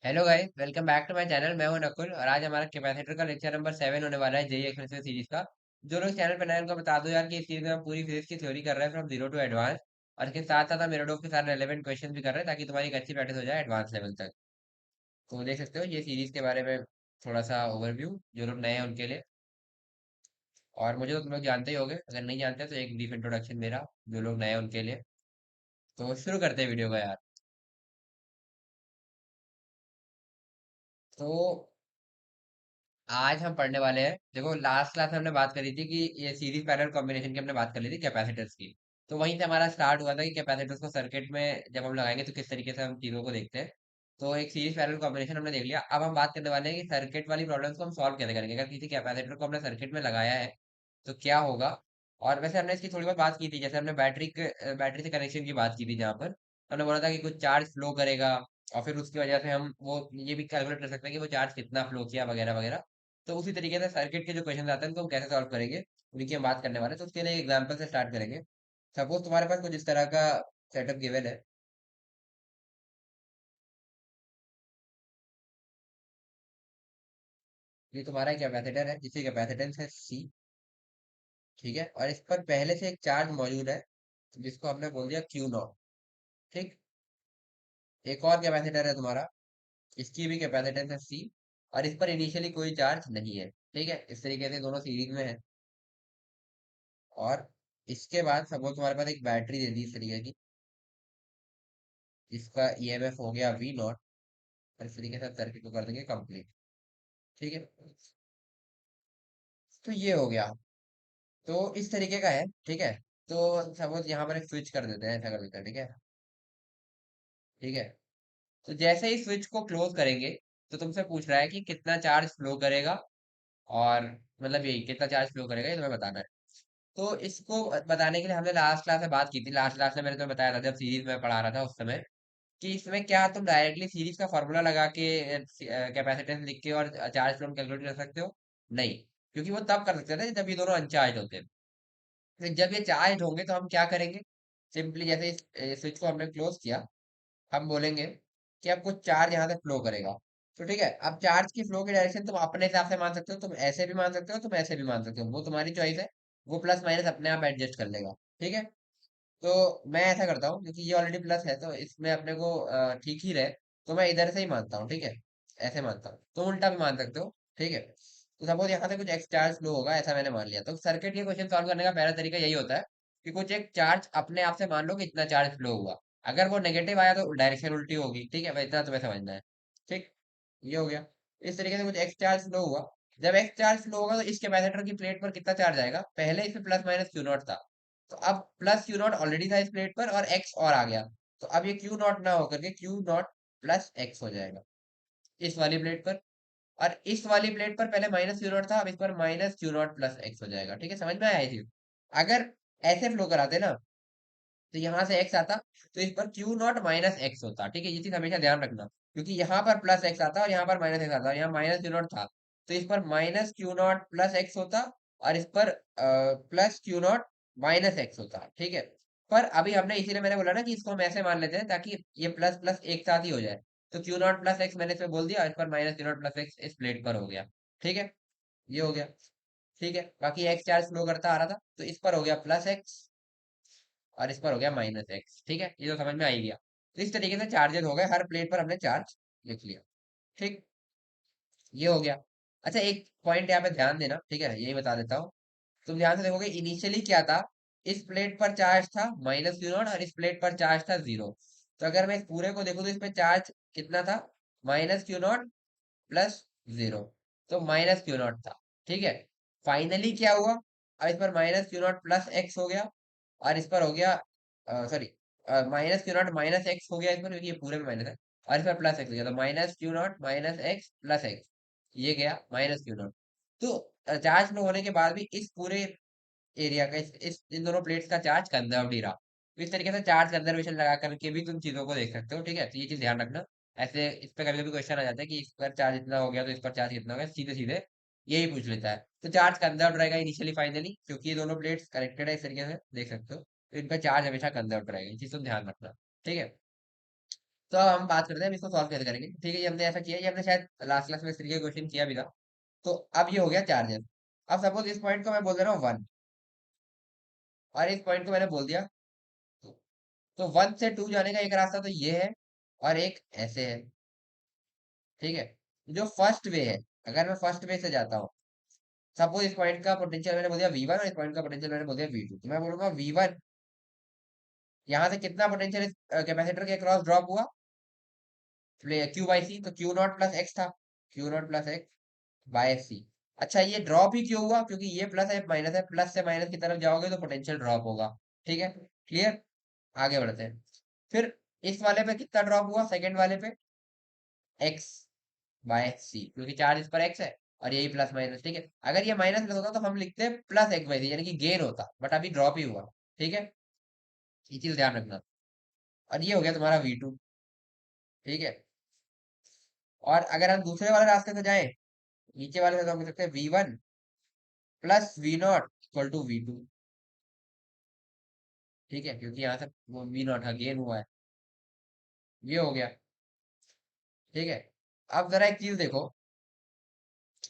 Hello guys, welcome back to my channel. मैं हूं नकुल और आज हमारा कैपेसिटर का लेक्चर नंबर 7 होने वाला है, जेई एक्सप्रेशन सीरीज का। जो लोग चैनल पर नए हैं, उनको बता दो यार कि इस सीरीज में हम पूरी फिजिक्स की थ्योरी कर रहे हैं फ्रॉम जीरो टू एडवांस। और इसके साथ साथ हम मेरोडोव के साथ रेलेवेंट क्वेश्चन भी कर रहे हैं ताकि तुम्हारी एक अच्छी प्रैक्टिस हो जाए एडवांस लेवल तक। तो देख सकते हो ये सीरीज के बारे में थोड़ा सा ओवरव्यू जो लोग नए हैं उनके लिए। और मुझे तो तुम लोग जानते ही होगे, अगर नहीं जानते तो एक ब्रीफ इंट्रोडक्शन मेरा जो लोग नए हैं उनके लिए। तो शुरू करते हैं वीडियो का यार। तो आज हम पढ़ने वाले हैं, देखो लास्ट क्लास में हमने बात करी थी कि ये सीरीज पैरेलल कॉम्बिनेशन की हमने बात कर ली थी कैपेसिटर्स की। तो वहीं से हमारा स्टार्ट हुआ था कि कैपेसिटर्स को सर्किट में जब हम लगाएंगे तो किस तरीके से हम चीजों को देखते हैं। तो एक सीरीज पैरेलल कॉम्बिनेशन हमने देख लिया। अब हम बात करने वाले हैं कि सर्किट वाली प्रॉब्लम्स को हम सॉल्व कैसे करेंगे अगर किसी कैपेसिटर को हमने सर्किट में लगाया है तो क्या होगा। और वैसे हमने इसकी थोड़ी बहुत बात की थी, जैसे हमने बैटरी से कनेक्शन की बात की थी, जहाँ पर हमने बोला था कि कुछ चार्ज फ्लो करेगा और फिर उसकी वजह से हम वो ये भी कैलकुलेट कर सकते हैं कि वो चार्ज कितना फ्लो किया वगैरह वगैरह। तो उसी तरीके से सर्किट के जो क्वेश्चन आते हैं उनको हम कैसे सॉल्व करेंगे उनकी हम बात करने वाले हैं। तो उसके लिए एग्जांपल से स्टार्ट करेंगे। सपोज तुम्हारे पास कुछ इस तरह का सेटअप गिवन है। ये तुम्हारा कैपेसिटर है जिसकी कैपेसिटेंस है सी। ठीक है, और इस पर पहले से एक चार्ज मौजूद है जिसको हमने बोल दिया क्यू नॉट। ठीक। एक और कैपेसिटर है तुम्हारा, इसकी भी कैपेसिटेंस है सी, और इस पर इनिशियली कोई चार्ज नहीं है। ठीक है, इस तरीके से दोनों सीरीज में है। और इसके बाद सपोज तुम्हारे पास एक बैटरी दे दी इस तरीके की, जिसका ईएमएफ हो गया वी नॉट। और इस तरीके से सर्किट को कर देंगे कंप्लीट। ठीक है, तो ये हो गया। तो इस तरीके का है। ठीक है, तो सपोज यहाँ पर एक स्विच कर देते हैं, ऐसा कर देते हैं। ठीक है। ठीक है, तो जैसे ही स्विच को क्लोज करेंगे तो तुमसे पूछ रहा है कि कितना चार्ज फ्लो करेगा। और मतलब यही कितना चार्ज फ्लो करेगा ये तुम्हें बताना है। तो इसको बताने के लिए हमने लास्ट क्लास में बात की थी। लास्ट क्लास में मैंने तुम्हें बताया था जब सीरीज में पढ़ा रहा था उस समय, कि इसमें क्या तुम डायरेक्टली सीरीज का फॉर्मूला लगा के कैपेसिटेंस लिख के और चार्ज फ्लो कैलकुलेट कर सकते हो? नहीं, क्योंकि वो तब कर सकते थे जब ये दोनों अनचार्ज होते हैं। तो जब ये चार्ज होंगे तो हम क्या करेंगे, सिंपली जैसे इस स्विच को हमने क्लोज किया, हम बोलेंगे कि अब कुछ चार्ज यहाँ से फ्लो करेगा। तो ठीक है, अब चार्ज की फ्लो की डायरेक्शन तुम अपने हिसाब से मान सकते हो, तुम ऐसे भी मान सकते हो, तुम ऐसे भी मान सकते हो, वो तुम्हारी चॉइस है। वो प्लस माइनस अपने आप एडजस्ट कर लेगा। ठीक है, तो मैं ऐसा करता हूँ क्योंकि ये ऑलरेडी प्लस है तो इसमें अपने को ठीक ही रहे, तो मैं इधर से ही मानता हूँ। ठीक है, ऐसे मानता हूँ, तो उल्टा भी मान सकते हो। ठीक है, तो सपोज यहाँ से कुछ एक्स चार्ज फ्लो होगा, ऐसा मैंने मान लिया। तो सर्किट के क्वेश्चन सॉल्व करने का पहला तरीका यही होता है कि कुछ एक चार्ज अपने आप से मान लो कि इतना चार्ज फ्लो हुआ। अगर वो नेगेटिव आया तो डायरेक्शन उल्टी होगी। ठीक है, भाई इतना तुम्हें समझना है। ठीक, ये हो गया। इस तरीके से कुछ एक्स चार्ज फ्लो हुआ। जब एक्स चार्ज फ्लो होगा तो इस कैपेसिटर की प्लेट पर कितना चार्ज आएगा, पहले इसमें प्लस माइनस क्यू नॉट था। तो अब प्लस क्यू नॉट ऑलरेडी था इस प्लेट पर और एक्स और आ गया। तो अब ये क्यू नॉट ना होकर के क्यू नॉट प्लस एक्स हो जाएगा इस वाली प्लेट पर। और इस वाली प्लेट पर पहले माइनस क्यू नॉट था, अब इस पर minus Q naught plus x हो जाएगा। ठीक है, समझ में आया ये चीज? अगर ऐसे फ्लो कराते ना तो यहाँ से एक्स आता, तो इस पर क्यू नॉट माइनस एक्स होता। ठीक है, ये चीज हमेशा ध्यान रखना, क्योंकि यहाँ पर प्लस एक्स आता और यहाँ पर माइनस एक्स आता, यहाँ माइनस क्यू नॉट था तो इस पर minus Q naught plus x होता, और इस पर plus Q naught minus x होता। ठीक है, पर अभी हमने इसीलिए मैंने बोला ना कि इसको हम ऐसे मान लेते हैं ताकि ये प्लस प्लस एक साथ ही हो जाए। तो क्यू नॉट प्लस एक्स मैंने इसमें बोल दिया, इस पर minus Q naught plus x इस प्लेट पर हो गया। ठीक है, ये हो गया। ठीक है, बाकी एक्स चार्ज फ्लो करता आ रहा था तो इस पर हो गया प्लस एक्स और इस पर हो गया माइनस एक्स। ठीक है, ये तो समझ में आ ही गया। तो इस तरीके से चार्जेस हो गए, हर प्लेट पर हमने चार्ज लिख लिया। ठीक, ये हो गया। अच्छा, एक पॉइंट यहाँ पे ध्यान देना, ठीक है, यही बता देता हूँ। तुम ध्यान से देखोगे इनिशियली क्या था, इस प्लेट पर चार्ज था माइनस क्यू नॉट और इस प्लेट पर चार्ज था जीरो। तो अगर मैं इस पूरे को देखूँ तो इस पे चार्ज कितना था, minus Q naught plus zero, तो माइनस क्यू नॉट था। ठीक है, फाइनली क्या हुआ, अब इस पर minus Q naught plus x हो गया और इस पर हो गया, sorry, minus Q naught minus x हो गया इस पर, क्योंकि ये पूरे में माइनस है, और इस पर प्लस एक्स हो गया, तो minus Q naught minus x plus x, ये गया माइनस क्यू नॉट। तो चार्ज फ्लो होने के बाद भी इस पूरे एरिया का इस इन दोनों प्लेट्स का चार्ज कंजर्व्ड ही रहा। तो इस तरीके से चार्ज कंजर्वेशन लगा करके भी तुम चीजों को देख सकते हो। ठीक है, तो ये चीज ध्यान रखना। ऐसे इस पे कभी कभी क्वेश्चन आ जाता है कि इस पर चार्ज इतना हो गया तो इस पर चार्ज कितना हो गया, सीधे सीधे यही पूछ लेता है। तो चार्ज कंजर्व्ड रहेगा इनिशियली फाइनली, क्योंकि ये दोनों प्लेट्स कनेक्टेड है, इस तरीके से देख सकते हो। तो इनका चार्ज हमेशा कंजर्व्ड रहेगा, ये चीज तुम ध्यान रखना। ठीक है, तो अब हम बात करते हैं, हम इसको सॉल्व कैसे करेंगे। ठीक है, ये हमने ऐसा किया, ये हमने शायद लास्ट क्लास में इस तरीके का क्वेश्चन किया भी था। तो अब ये हो गया चार्जेस। अब सपोज इस पॉइंट को मैं बोल दे रहा हूँ 1, और इस पॉइंट को मैंने बोल दिया 2। तो 1 से 2 जाने का एक रास्ता तो ये है, और एक ऐसे है। ठीक है, जो फर्स्ट वे है, अगर मैं फर्स्ट वे से जाता हूँ, सपोज इस पॉइंट का पोटेंशियल मैंने बोल दिया V1 और इस पॉइंट का पोटेंशियल मैंने बोल दिया V2, तो मैं बोलूंगा V1, यहाँ से कितना पोटेंशियल इस कैपेसिटर के क्रॉस ड्रॉप हुआ, क्यू बाई सी, तो क्यू नॉट प्लस एक्स था, Q naught plus x by C. अच्छा, ये ड्रॉप ही क्यों हुआ, क्योंकि ये प्लस है माइनस है, प्लस से माइनस की तरफ जाओगे तो पोटेंशियल ड्रॉप होगा। ठीक है, क्लियर। आगे बढ़ते हैं। फिर इस वाले पे कितना ड्रॉप हुआ, सेकंड वाले पे एक्स बाय सी, क्योंकि चार्ज इस पर एक्स है और यही प्लस माइनस। ठीक है, अगर ये माइनस प्लस होता तो हम लिखते हैं प्लस एक्स बाई सी, यानी कि गेन होता, बट अभी ड्रॉप ही हुआ। ठीक है, ये चीज ध्यान रखना। और ये हो गया तुम्हारा V2। ठीक है, और अगर हम दूसरे वाले रास्ते से जाएं, नीचे वाले से, तो हम लिख सकते हैं V1 plus V0 equal to V2। ठीक है, क्योंकि यहाँ से वो V0 का गेन हुआ है, ये हो गया। ठीक है, अब जरा एक चीज देखो,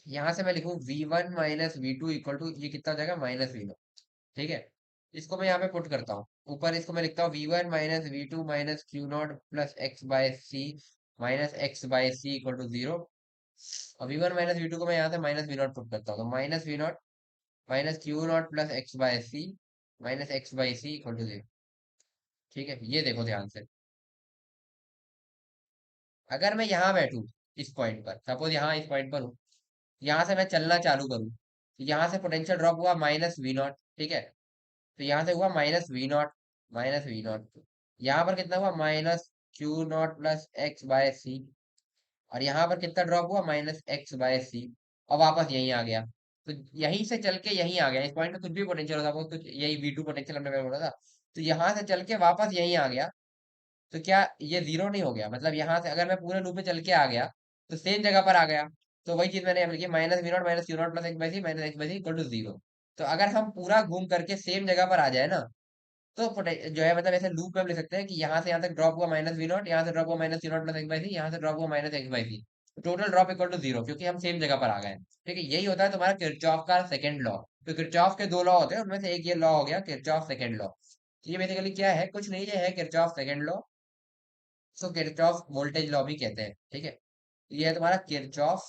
यहाँ से मैं लिखूं V1 minus V2 equal to, ये कितना हो जाएगा, माइनस V0। ठीक है, इसको मैं यहाँ पे पुट करता हूँ ऊपर, इसको मैं लिखता हूँ V1 minus V2 minus Q naught plus x by c minus x by c equal to 0। और V1 माइनस V2 को मैं यहाँ से माइनस V0 पुट करता हूँ, तो minus V0 minus Q naught plus x by c minus x by c equal to 0। ठीक है, ये देखो ध्यान से, अगर मैं यहाँ बैठू इस पॉइंट पर, सपोज यहाँ इस पॉइंट पर हूँ, यहाँ से मैं चलना चालू करूँ, तो यहाँ से पोटेंशियल ड्रॉप हुआ -V0। ठीक है, तो यहाँ से हुआ -V0 -V0, यहाँ पर कितना हुआ, minus Q naught plus x by C, और यहाँ पर कितना ड्रॉप हुआ, माइनस एक्स बाय सी, और वापस यहीं आ गया। तो यहीं से चल के यहीं आ गया, इस पॉइंट पे कुछ भी पोटेंशियल होता, कुछ यही V2 पोटेंशियल हमने पहले बोला था, तो यहाँ से चल के वापस यहीं आ गया। तो क्या ये जीरो नहीं हो गया, मतलब यहाँ से अगर मैं पूरे लूप पे चल के आ गया तो सेम जगह पर आ गया। तो वही चीज मैंने यहाँ लिखी, -V0 minus Q naught plus x by c minus x by c equal to 0। तो अगर हम पूरा घूम करके सेम जगह पर आ जाए ना, तो जो है, मतलब ऐसे लूप में हम लिख सकते हैं कि यहाँ से यहाँ तक ड्रॉप हुआ -V0, यहाँ से ड्रॉप हुआ minus Q naught plus x by C, यहाँ से ड्रॉप हुआ minus x by C, total drop equal to 0, क्योंकि हम सेम जगह पर आ गए। ठीक है, यही होता है तुम्हारा किरचॉफ का सेकंड लॉ। तो किरचॉफ के दो लॉ होते हैं, उनमें से एक ये लॉ हो गया किरचॉफ सेकंड लॉ। ये बेसिकली क्या है, कुछ नहीं, ये है किरचॉफ सेकंड लॉ। इसको किरचॉफ वोल्टेज लॉ भी कहते हैं। ठीक है, ये है तुम्हारा किरचॉफ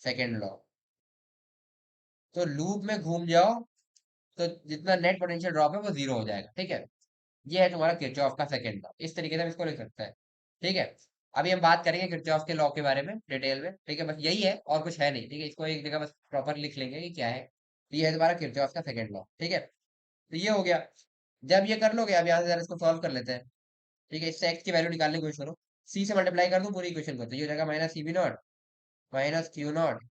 सेकंड लॉ। तो लूप में घूम जाओ तो जितना नेट पोटेंशियल ड्रॉप है वो 0 हो जाएगा। ठीक है, ये है तुम्हारा किरचॉफ का सेकंड लॉ, इस तरीके से हम इसको लिख सकते हैं। ठीक है, अभी हम बात करेंगे किरचॉफ के लॉ के बारे में डिटेल में। ठीक है, बस यही है और कुछ है नहीं। ठीक है, इसको एक जगह बस प्रॉपर लिख लेंगे कि क्या है। तो ये है तुम्हारा किरचॉफ का सेकंड लॉ। ठीक है, तो ये हो गया। जब ये कर लोगे, अब यहाँ से जरा इसको सॉल्व कर लेते हैं। ठीक है, इससे एक्स की वैल्यू निकालने की कोशिश करो, सी से मल्टीप्लाई कर दूं पूरी इक्वेशन को, तो ये हो जाएगा -CB0 माइनस क्यू नॉट।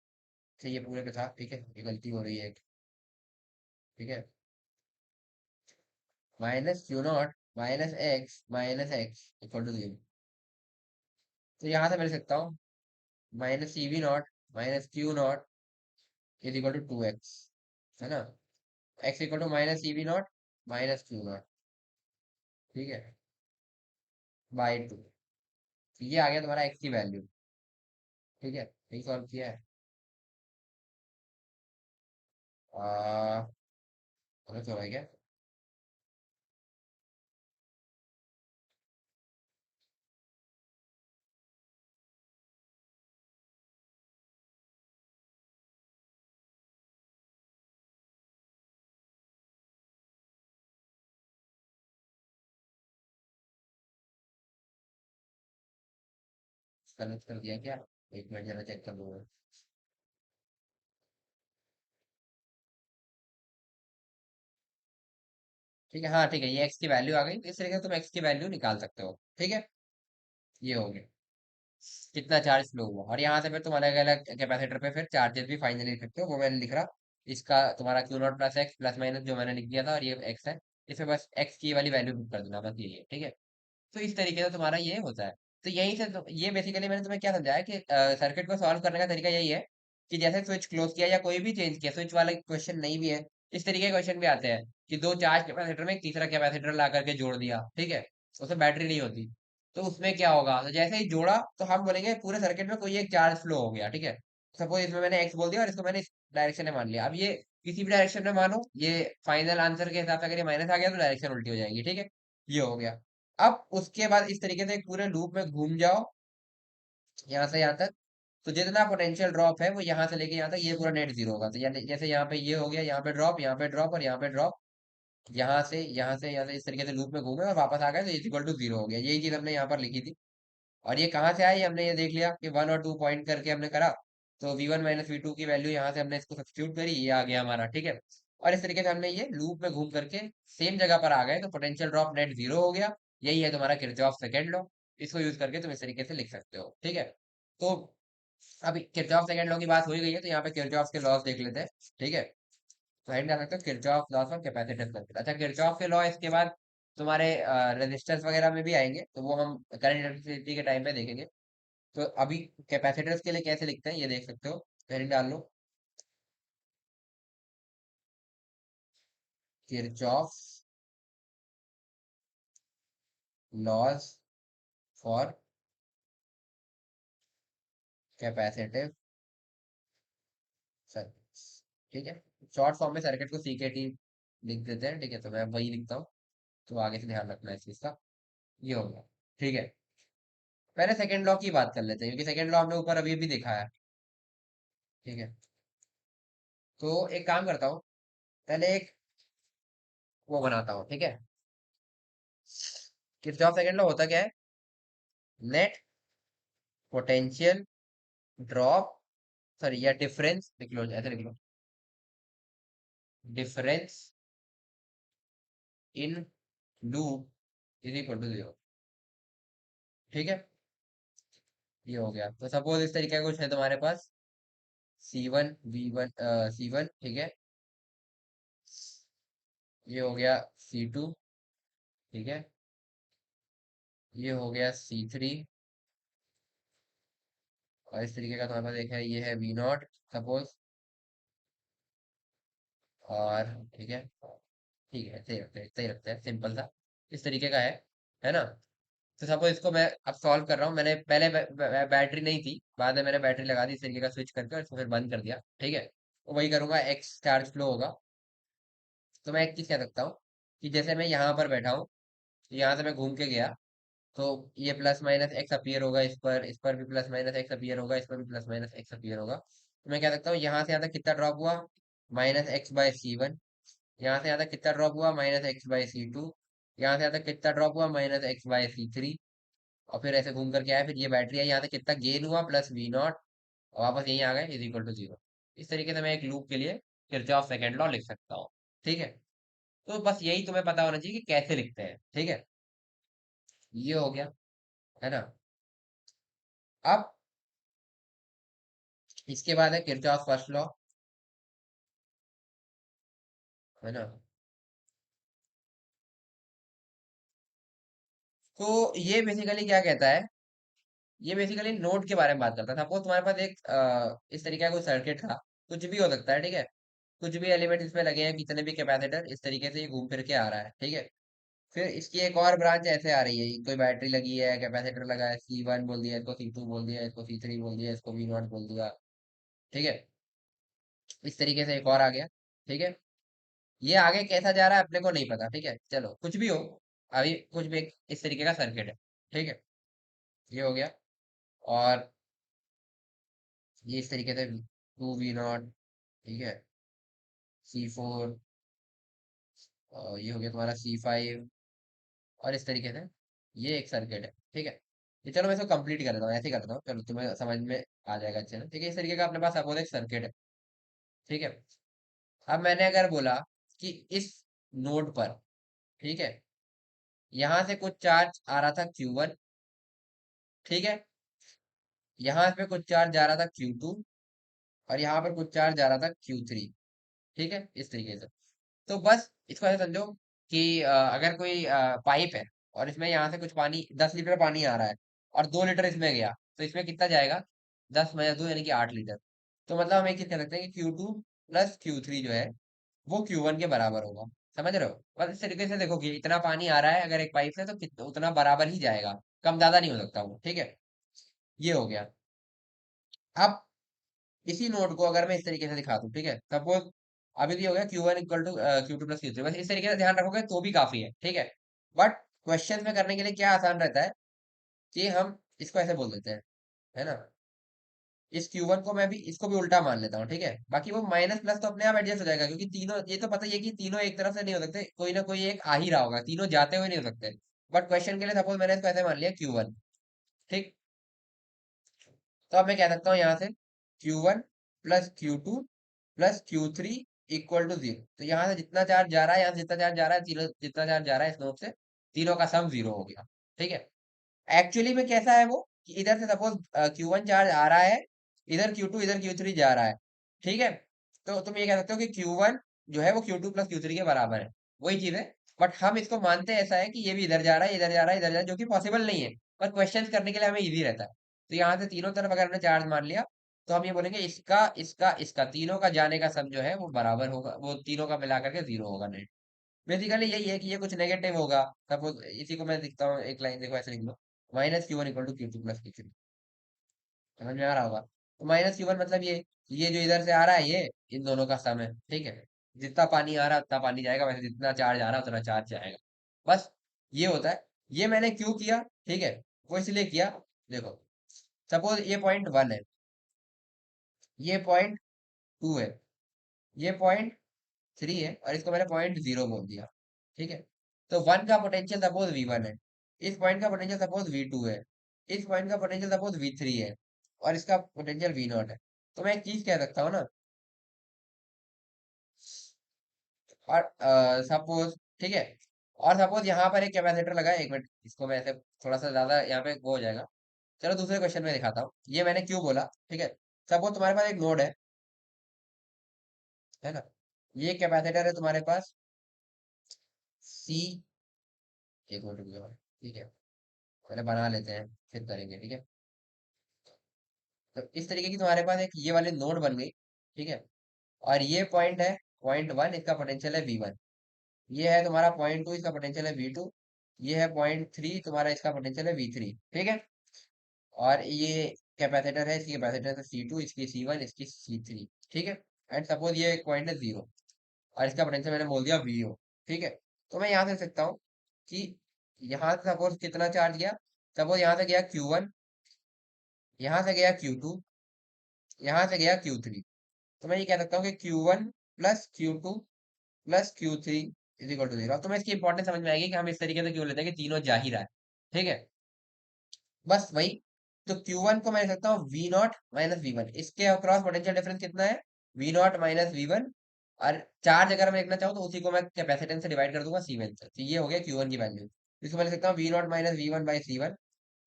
ये पूरे पे था, ठीक है, ये गलती हो रही है एक। ठीक है, minus Q naught minus x equal to 0। तो यहाँ से मैं लिख सकता हूँ -CB0 minus Q naught is equal to 2x, है ना। x equal to -CB0 minus Q naught. ठीक है, बाई 2। तो ये आ गया तुम्हारा x की वैल्यू। ठीक है, यही सॉल्व किया है। गलत हो रहा है क्या। गलत कर दिया क्या, एक मिनट जरा चेक कर लूंगा। ठीक है, हाँ ठीक है, ये x की वैल्यू आ गई, तो इस तरीके से तुम x की वैल्यू निकाल सकते हो। ठीक है, ये हो गया कितना चार्ज फ्लो हुआ, और यहाँ से फिर तुम अलग अलग कैपेसिटर पे फिर चार्जेस भी फाइनली लिख सकते हो, वो मैंने लिख रहा। इसका तुम्हारा Q naught plus x plus minus जो मैंने लिख दिया था, और ये एक्स है, इसमें बस एक्स की वाली वैल्यू पुट कर देना, बस यही है। ठीक है, तो इस तरीके से तुम्हारा ये होता है। तो यही से ये बेसिकली मैंने तुम्हें क्या समझाया कि सर्किट को सॉल्व करने का तरीका यही है कि जैसे स्विच क्लोज किया या कोई भी चेंज किया, स्विच वाला क्वेश्चन नहीं भी है, इस तरीके के क्वेश्चन भी आते हैं कि दो चार्ज कैपेसिटर में एक तीसरा कैपेसिटर ला करके जोड़ दिया। ठीक है, उसमें बैटरी नहीं होती। तो उसमें क्या होगा, तो जैसे ही जोड़ा तो हम बोलेंगे पूरे सर्किट में कोई एक चार्ज फ्लो हो गया, ठीक है। सपोज इसमें मैंने एक्स बोल दिया और इसको मैंने इस डायरेक्शन में मान लिया। अब ये किसी भी डायरेक्शन में मानो, ये फाइनल आंसर के हिसाब से अगर ये माइनस आ गया तो डायरेक्शन उल्टी हो जाएगी, ठीक है। ये हो गया। अब उसके बाद इस तरीके से एक पूरे लूप में घूम जाओ, यहाँ से यहाँ तक। तो जितना पोटेंशियल ड्रॉप है वो यहाँ से लेके यहाँ तक ये पूरा नेट जीरो होगा। तो यानी जैसे यहाँ पे ये हो गया, यहाँ पे ड्रॉप, यहाँ पे ड्रॉप और यहाँ पे ड्रॉप, यहाँ से इस तरीके से लूप में घूमे और वापस आ गए तो इक्वल टू जीरो हो गया। यही चीज हमने यहाँ पर लिखी थी। और ये कहाँ से आई, हमने ये देख लिया कि 1 और 2 पॉइंट करके हमने करा। तो v1 - v2 की वैल्यू यहाँ से हमने इसको सब्स्टिट्यूट करी, ये आ गया हमारा, ठीक है। और इस तरीके से हमने ये लूप में घूम करके सेम जगह पर आ गए तो पोटेंशियल ड्रॉप नेट जीरो हो गया। यही है तुम्हारा किरचॉफ सेकंड लॉ। इसको यूज करके तुम इस तरीके से लिख सकते हो, ठीक है। तो अब किरचॉफ सेकंड लॉ की बात हो ही गई है, तो यहाँ पे किरचॉफ के लॉस देख लेते हैं, ठीक है। तो हेड डाल सकते हो Kirchhoff loss of capacitance circuit. अच्छा, किरचॉफ के लॉ इसके बाद तुम्हारे रेजिस्टर्स वगैरह में भी आएंगे, तो वो हम करंट इलेक्ट्रिसिटी के टाइम पे देखेंगे। तो अभी कैपेसिटर्स के लिए कैसे लिखते हैं ये देख सकते हो, हेडिंग डाल लो, Kirchhoff laws for capacitive circuits, ठीक है। शॉर्ट फॉर्म में सर्किट को सीकेटी लिख देते हैं, ठीक है। तो मैं वही लिखता हूँ, तो आगे से ध्यान रखना है इस चीज का। ये हो गया, ठीक है। पहले सेकंड लॉ की बात कर लेते हैं, क्योंकि सेकंड लॉ हमने ऊपर अभी भी देखा है, ठीक है। तो एक काम करता हूँ, पहले एक वो बनाता हूँ, ठीक है। किरचॉफ सेकंड लॉ होता क्या है, नेट पोटेंशियल ड्रॉप, सॉरी या डिफरेंस लिख लो, ऐसे लिख लो, difference in loop is equal to zero, ठीक है। ये हो गया। तो सपोज इस तरीके का कुछ है तुम्हारे पास, C1 V1 ठीक है। ये हो गया C2, ठीक है। ये हो गया C3, और इस तरीके का तुम्हारे पास एक है, ये है V0 सपोज, और ठीक है, ठीक है, सही रखते हैं सिंपल सा, इस तरीके का है ना। तो सपोज इसको मैं अब सॉल्व कर रहा हूँ, मैंने पहले बैटरी नहीं थी, बाद में मैंने बैटरी लगा दी इस तरीके का स्विच करके और इसको फिर बंद कर दिया, ठीक है। तो वही करूंगा, एक्स चार्ज फ्लो होगा। तो मैं एक चीज कह सकता हूँ कि जैसे मैं यहाँ पर बैठा हूँ, यहाँ से मैं घूम के गया, तो ये प्लस माइनस एक्स अपीयर होगा, इस पर भी प्लस माइनस एक्स अपीयर होगा, इस पर भी प्लस माइनस एक्स अपीयर होगा। तो मैं कह सकता हूँ यहाँ से यहाँ तक कितना ड्रॉप हुआ, -x/c1। यहाँ से यहाँ तक कितना ड्रॉप हुआ, -x/c2। यहाँ से यहाँ तक कितना ड्रॉप हुआ, -x/c3। और फिर ऐसे घूम करके आया, फिर ये बैटरी आई, यहाँ तक कितना गेन हुआ, +v0। और वापस यहीं आ गए, इज इक्वल टू जीरो। इस तरीके से मैं एक लूप के लिए किरचॉफ सेकंड लॉ लिख सकता हूँ, ठीक है। तो बस यही तुम्हें पता होना चाहिए कि कैसे लिखते हैं, ठीक है। ये हो गया, है ना। अब इसके बाद है किरचॉफ फर्स्ट लॉ, है ना। तो ये बेसिकली क्या कहता है, ये बेसिकली नोड के बारे में बात करता है। सपोज तुम्हारे पास एक इस तरीके का कोई सर्किट था, कुछ भी हो सकता है, ठीक है। कुछ भी एलिमेंट इसमें लगे हैं, कितने भी कैपेसिटर, इस तरीके से ये घूम फिर के आ रहा है, ठीक है। फिर इसकी एक और ब्रांच ऐसे आ रही है, कोई बैटरी लगी है, कैपेसिटर लगा है, C1 बोल दिया, इसको C2 बोल दिया, इसको C3 बोल दिया, इसको V0 बोल दिया, ठीक है। इस तरीके से एक और आ गया, ठीक है। ये आगे कैसा जा रहा है अपने को नहीं पता, ठीक है, चलो कुछ भी हो। अभी कुछ भी इस तरीके का सर्किट है, ठीक है। ये हो गया। और ये इस तरीके से 2V0, ठीक है, C4, ये हो गया तुम्हारा C5, और इस तरीके से ये एक सर्किट है, ठीक है। ये चलो मैं इसको कंप्लीट कर देता हूँ, ऐसे ही कर देता हूँ, चलो तुम्हें समझ में आ जाएगा अच्छे से, ठीक है। इस तरीके का अपने पास सपोज एक सर्किट है, ठीक है। अब मैंने अगर बोला कि इस नोड पर, ठीक है, यहाँ से कुछ चार्ज आ रहा था Q1, ठीक है। यहाँ पे कुछ चार्ज जा रहा था Q2, और यहाँ पर कुछ चार्ज जा रहा था Q3, ठीक है, इस तरीके से। तो बस इसको ऐसे समझो कि अगर कोई पाइप है और इसमें यहाँ से कुछ पानी, 10 लीटर पानी आ रहा है, और 2 लीटर इसमें गया, तो इसमें कितना जाएगा, 10 - 2 यानी कि 8 लीटर। तो मतलब हम एक चीज कह सकते हैं कि Q2 + Q3 जो है वो Q1 के बराबर होगा। समझ रहे हो? बस इस तरीके से देखो कि इतना पानी आ रहा है अगर एक पाइप से, तो उतना बराबर ही जाएगा, कम ज्यादा नहीं हो सकता वो, ठीक है। ये हो गया। अब इसी नोट को अगर मैं इस तरीके से दिखा दूं, ठीक है, सपोज अभी भी हो गया Q1 = Q2 + Q3, बस इस तरीके से ध्यान रखोगे तो भी काफी है, ठीक है। बट क्वेश्चन में करने के लिए क्या आसान रहता है कि हम इसको ऐसे बोल देते हैं, है ना। इस Q1 को मैं भी, इसको भी उल्टा मान लेता हूँ, ठीक है। बाकी वो माइनस प्लस तो अपने आप एडजस्ट हो जाएगा, क्योंकि तीनों, ये तो पता ही है कि तीनों एक तरफ से नहीं हो सकते, कोई ना कोई एक आ ही रहा होगा, तीनों जाते हुए नहीं हो सकते। बट क्वेश्चन के लिए सपोज मैंने इसको ऐसे मान लिया Q1, ठीक। तो अब मैं कह सकता हूँ यहाँ से Q1 + Q2 + Q3 = 0। तो यहाँ से जितना चार्ज जा रहा है, यहाँ से जितना चार्ज जा रहा है, तीनों जितना चार्ज जा रहा है इस नोड से, तीनों का सम 0 हो गया, ठीक है। एक्चुअली में कैसा है वो, कि इधर से सपोज Q1 चार्ज आ रहा है, इधर Q3 जा रहा है, ठीक है। तो तुम ये कह सकते हो कि Q1 जो है वो Q2 + Q3 के बराबर है, वही चीज है। बट हम इसको मानते ऐसा है कि ये भी इधर जा रहा है, इधर जा रहा है, इधर जा रहा है, जो कि पॉसिबल नहीं है। पर क्वेश्चन करने के लिए हमें इजी रहता है। तो यहाँ से तीनों तरफ अगर हमने चार्ज मान लिया, तो हम ये बोलेंगे इसका इसका इसका तीनों का जाने का सम जो है वो बराबर होगा, वो तीनों का मिला करके 0 होगा, नहीं। बेसिकली यही है कि ये कुछ नेगेटिव होगा। सपोज इसी को मैं लिखता हूँ, एक लाइन देखो ऐसे लिख लो, -Q1 = Q2 + Q3। समझ में आ रहा होगा? तो -Q1 मतलब ये जो इधर से आ रहा है, ये इन दोनों का सम है, ठीक है। जितना पानी आ रहा है उतना पानी जाएगा, वैसे जितना चार्ज आ रहा है उतना चार्ज जाएगा। बस ये होता है। ये मैंने क्यों किया, ठीक है, वो इसलिए किया, देखो, सपोज ये पॉइंट 1 है, ये पॉइंट 2 है, ये पॉइंट 3 है, और इसको मैंने पॉइंट 0 बोल दिया, ठीक है। तो 1 का पोटेंशियल सपोज V1 है, इस पॉइंट का पोटेंशियल सपोज V2 है, इस पॉइंट का पोटेंशियल सपोज V3 है, और इसका पोटेंशियल V0 है। तो मैं एक चीज कह सकता हूँ ना, और सपोज, ठीक है, और सपोज यहाँ पर एक कैपेसिटर लगा है, 1 मिनट, इसको मैं ऐसे थोड़ा सा ज्यादा यहाँ पे वो हो जाएगा। चलो दूसरे क्वेश्चन में दिखाता हूँ, ये मैंने क्यों बोला, ठीक है। सपोज तुम्हारे पास एक नोड है ना, ये कैपेसिटर है तुम्हारे पास C। 1 मिनट रुक जाओ, ठीक है, पहले बना लेते हैं, फिर करेंगे, ठीक है। तो इस तरीके की तुम्हारे पास एक ये वाली नोड बन गई, ठीक है। और ये पॉइंट है, पॉइंट 1, इसका पोटेंशियल है V1। ये है तुम्हारा पॉइंट 2, इसका पोटेंशियल है V2। ये है पॉइंट 3 तुम्हारा, इसका पोटेंशियल है V3, ठीक है। और ये कैपेसिटर है, इसकी कैपेसिटर है C2, इसकी C1, इसकी C3, ठीक है। एंड सपोज ये एक पॉइंट है 0, और इसका पोटेंशियल मैंने बोल दिया VO, ठीक है। तो मैं यहाँ से लिख सकता हूँ कि यहाँ से सपोज कितना चार्ज गया, सपोज यहाँ से गया Q1, यहाँ से गया Q2, यहाँ से गया Q3। तो मैं ये कह सकता हूँ कि Q1 + Q2 + Q3 = 0। अब तुम्हें इसकी इंपॉर्टेंस समझ में आएगी कि हम इस तरीके से क्यों लेते हैं कि तीनों जा ही रहा है, ठीक है। बस वही। तो Q1 को मैं लिख सकता हूँ V0 - V1, इसके अक्रॉस पोटेंशियल डिफरेंस कितना है, V0 - V1। और चार्ज अगर मैं लिखना चाहूँ तो उसी को मैं कैपेसिटेंस से डिवाइड कर दूंगा C1 से, तो ये हो गया Q1 की वैल्यू। इसको मैं लिख सकता हूँ V0 - V1/C1।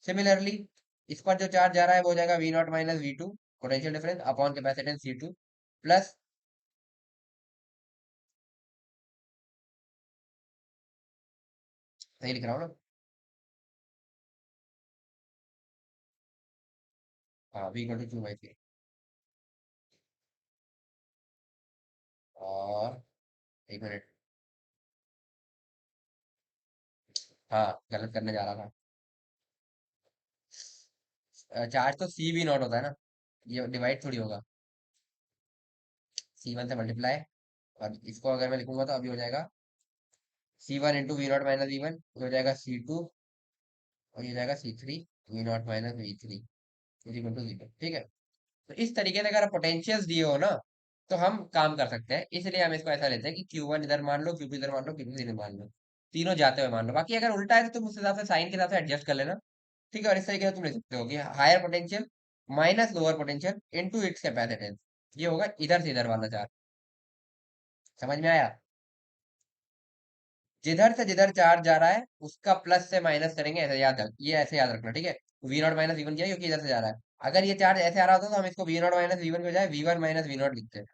सिमिलरली इस पर जो चार्ज जा रहा है वो हो जाएगा V0 - V2, potential difference upon capacitance C2, plus, सही लिख रहा हूँ ना? हाँ, V = 2/3। और 1 मिनट, हाँ गलत करने जा रहा था। चार्ज तो C V0 होता है ना, ये डिवाइड थोड़ी होगा, C1 से मल्टीप्लाई। और इसको अगर मैं लिखूंगा तो अभी हो जाएगा C1 × V0 - V1, हो जाएगा C2, और ये हो जाएगा C3 V0 - V3 = 0, ठीक है। तो इस तरीके से अगर पोटेंशियल्स दिए हो ना, तो हम काम कर सकते हैं। इसलिए हम इसको ऐसा लेते हैं कि Q1 इधर मान लो, Q2 इधर मान लो, Q3 इधर मान लो, तीनों जाते हुए मान लो। बाकी अगर उल्टा है तो तुम उस हिसाब से साइन के हिसाब से एडजस्ट कर लेना, ठीक है। और इस तरीके से तुम लिख सकते हो कि higher potential minus lower potential into its capacitance, ये होगा इधर से इधर वाला चार्ज। समझ में आया? जिधर से जिधर चार्ज जा रहा है उसका प्लस से माइनस करेंगे, ऐसे याद रख, ये ऐसे याद रखना, ठीक है। V0 - V1 किया क्योंकि इधर से जा रहा है। अगर ये चार्ज ऐसे आ रहा होता तो हम इसको V0 - V1 की बजाय V1 - V0 लिखते हैं,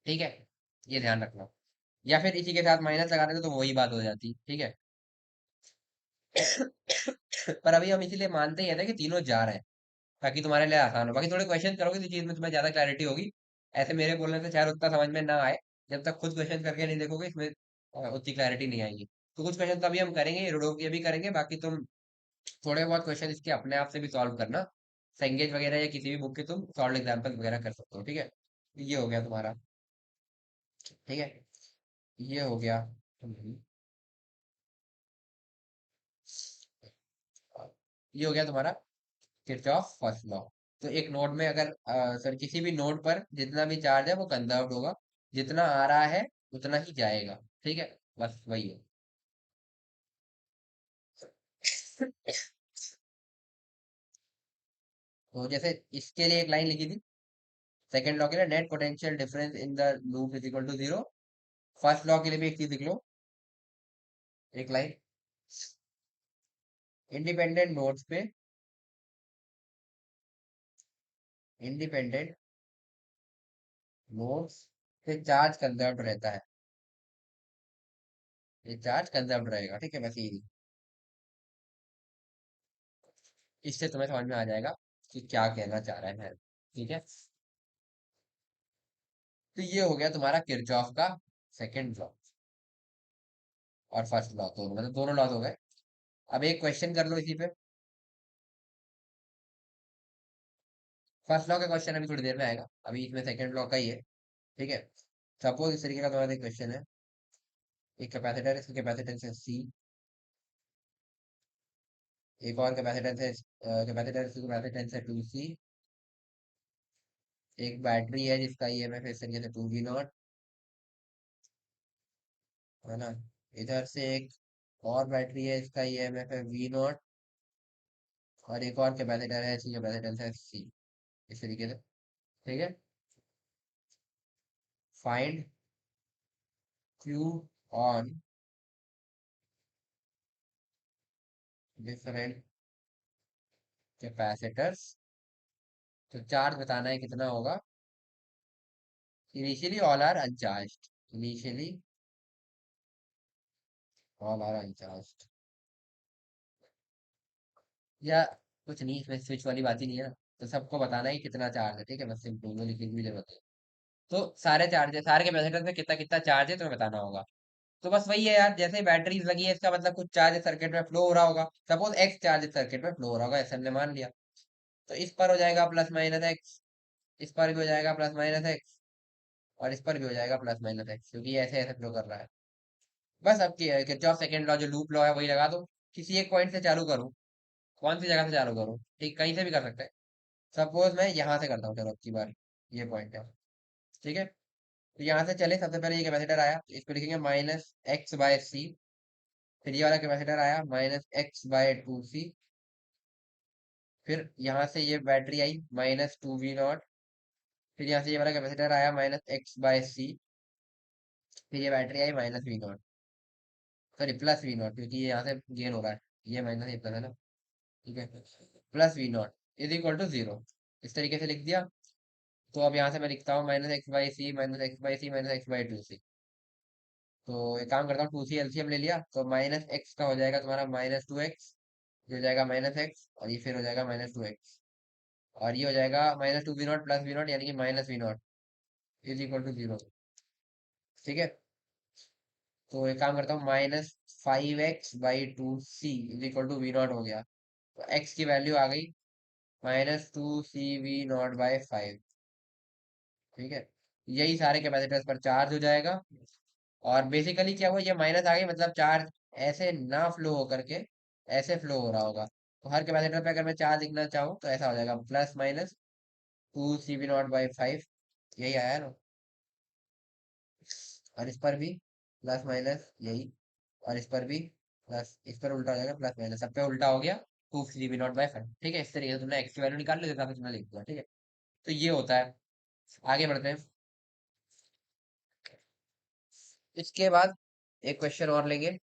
ठीक है। ये ध्यान रखना। या फिर इसी के साथ माइनस लगा देते तो वही बात हो जाती, ठीक है। पर अभी हम इसीलिए मानते ही हैं कि तीनों जा रहे हैं, ताकि तुम्हारे लिए आसान हो। बाकी थोड़े क्वेश्चन करोगे तो चीज में तुम्हें ज्यादा क्लैरिटी होगी। ऐसे मेरे बोलने से शायद उतना समझ में ना आए, जब तक खुद क्वेश्चन करके नहीं देखोगे इसमें उतनी क्लैरिटी नहीं आएगी। तो कुछ क्वेश्चन तो अभी हम करेंगे, रूडो के भी करेंगे, बाकी तुम थोड़े बहुत क्वेश्चन इसके अपने आप से भी सॉल्व करना, सेंगेज वगैरह या किसी भी बुक के तुम सॉल्व एग्जाम्पल वगैरह कर सकते हो, ठीक है। ये हो गया तुम्हारा, ठीक है, ये हो गया। ये हो गया तुम्हारा किरचॉफ फर्स्ट लॉ। तो एक नोड में अगर सर किसी भी नोड पर जितना भी चार्ज है वो कंजर्व होगा, जितना आ रहा है उतना ही जाएगा, ठीक है, बस वही है। तो जैसे इसके लिए एक लाइन लिखी थी, सेकंड लॉ के लिए net potential difference in the loop is equal to zero. First law के लिए भी एक चीज लिख लो, एक लाइन, इंडिपेंडेंट नोड्स पे, इंडिपेंडेंट नोड्स पे चार्ज कंजर्व रहता है, ये चार्ज कंजर्व रहेगा, ठीक है, बस यही। इससे तुम्हें समझ में आ जाएगा कि क्या कहना चाह रहा है, ठीक है। तो ये हो गया तुम्हारा किरचॉफ का सेकंड लॉ और फर्स्ट लॉ, तो मतलब दोनों लॉ हो गए। अब एक क्वेश्चन कर लो इसी पे। फर्स्ट लॉ का क्वेश्चन अभी थोड़ी देर में आएगा, अभी इसमें सेकंड लॉ का ही है, ठीक है। सपोज इस तरीके का तुम्हारा क्वेश्चन है, एक कैपेसिटर, इसकी कैपेसिटेंस है सी, एक और कैपेसिटेंस है, कैपेसिटर की कैपेसिटेंस है 2C, एक बैटरी है जिसका ईएमएफ है इस तरीके से 2V0, है ना। इधर से एक और बैटरी है, इसका ईएमएफ है V0, और एक और कैपेसिटर है, इसकी कैपेसिटेंस है C, इस तरीके से, ठीक है। Find Q on different capacitors, तो चार्ज बताना है कितना होगा। Initially all are uncharged, initially all are uncharged, या कुछ नहीं, इसमें स्विच वाली बात ही नहीं है ना। तो सबको बताना है कितना चार्ज है, ठीक है, बस सिंपल, में लिखने की भी जरूरत है। तो सारे चार्ज है, सारे कैपेसिटर में कितना कितना चार्ज है तुम्हें बताना होगा। तो बस वही है यार, जैसे बैटरीज लगी है इसका मतलब कुछ चार्ज सर्किट में फ्लो हो रहा होगा, सपोज एक्स चार्ज सर्किट में फ्लो हो रहा होगा, ऐसे हमने मान लिया। तो इस पर हो जाएगा प्लस माइनस एक्स, इस पर भी हो जाएगा प्लस माइनस एक्स, और इस पर भी हो जाएगा प्लस माइनस एक्स, क्योंकि ये ऐसे ऐसे फ्लो कर रहा है। बस अब किरचॉफ सेकंड लॉ जो लूप लॉ है वही लगा दो। किसी एक पॉइंट से चालू करूँ, कौन सी जगह से चालू करूँ, ठीक, कहीं से भी कर सकते हैं। सपोज मैं यहाँ से करता हूँ, चलो अब की बार ये पॉइंट है, ठीक है। तो यहाँ से चले, सबसे पहले ये कैपेसिटर आया, तो इसको लिखेंगे -x/c। फिर ये वाला कैपेसिटर आया -x/2c। फिर यहाँ से ये बैटरी आई -2V0। फिर यहाँ से ये वाला कैपेसिटर आया -x/c। फिर ये बैटरी आई -V0, सॉरी +V0, क्योंकि ये यहाँ से गेन हो रहा है, ये माइनस ये प्लस है ना, ठीक है। +V0 इज इक्वल टू 0, इस तरीके से लिख दिया। तो अब यहाँ से मैं लिखता हूँ -x/c, -x/c, -x/2c। तो एक काम करता हूँ, 2c एलसीएम ले लिया, तो -x का हो जाएगा तुम्हारा -2x, ये हो जाएगा -x, और ये फिर हो जाएगा -2x, और ये हो जाएगा -2V0 +V0, यानी कि -V0 इज इक्वल टू 0, ठीक है। तो एक काम करता हूँ, -5x/2c is equal to V0 हो गया। तो x की वैल्यू आ गई -2CV0/5, ठीक है। यही सारे कैपेसिटर्स पर चार्ज हो जाएगा। और बेसिकली क्या हुआ, ये माइनस आ गई, मतलब चार्ज ऐसे ना फ्लो हो करके ऐसे फ्लो हो रहा होगा। तो हर कैपेसिटर पे अगर मैं चार्ज लिखना चाहूँ तो ऐसा हो जाएगा, +-2CV0/5, यही आया ना। और इस पर भी प्लस माइनस यही, और इस पर भी प्लस, इस पर उल्टा हो जाएगा, प्लस माइनस सब पे उल्टा हो गया, 2CV0/5, ठीक है। इस तरीके से तुमने एक्स की वैल्यू निकाल ली, जैसा तुमने लिख दिया, ठीक है। तो ये होता है। आगे बढ़ते हैं। इसके बाद एक क्वेश्चन और लेंगे,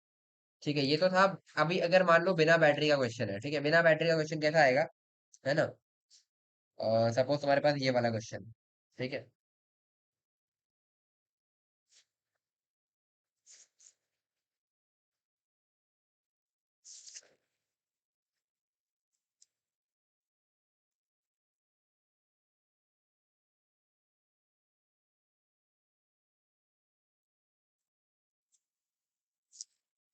ठीक है। ये तो था। अभी अगर मान लो बिना बैटरी का क्वेश्चन है, ठीक है, बिना बैटरी का क्वेश्चन कैसा आएगा, है ना। सपोज तुम्हारे पास ये वाला क्वेश्चन, ठीक है।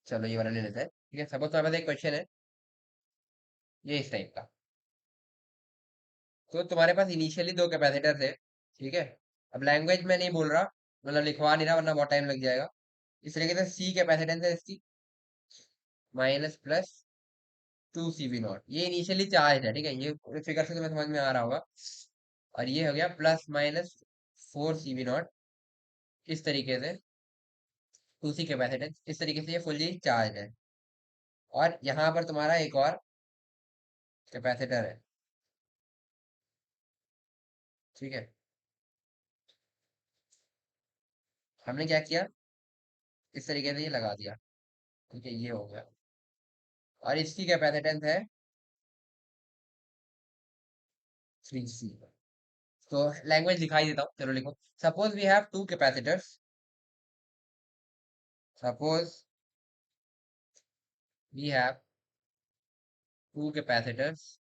चलो ये वाला ले लेते हैं, ठीक है। सपोज तुम्हारे पास एक क्वेश्चन है, ये इस टाइप का। तो तुम्हारे पास इनिशियली दो कैपेसिटर थे, ठीक है। अब लैंग्वेज में नहीं बोल रहा, मतलब लिखवा नहीं रहा वरना बहुत टाइम लग जाएगा। इस तरीके से सी कैपेसिटेंस है इसकी, माइनस प्लस 2 CV0, ये इनिशियली चार्ज है, ठीक है। ये फिगर से तुम्हें समझ में आ रहा होगा। और ये हो गया प्लस माइनस 4 CV0, इस तरीके से 2C कैपेसिटेंस, इस तरीके से ये फुल्ली चार्ज है। और यहाँ पर तुम्हारा एक और कैपेसिटर है, ठीक है। हमने क्या किया, इस तरीके से ये लगा दिया, ठीक है, ये हो गया। और इसकी कैपेसिटेंस है 3C। तो लैंग्वेज दिखाई देता हूँ, चलो लिखो। Suppose we have two capacitors, suppose we have two capacitors,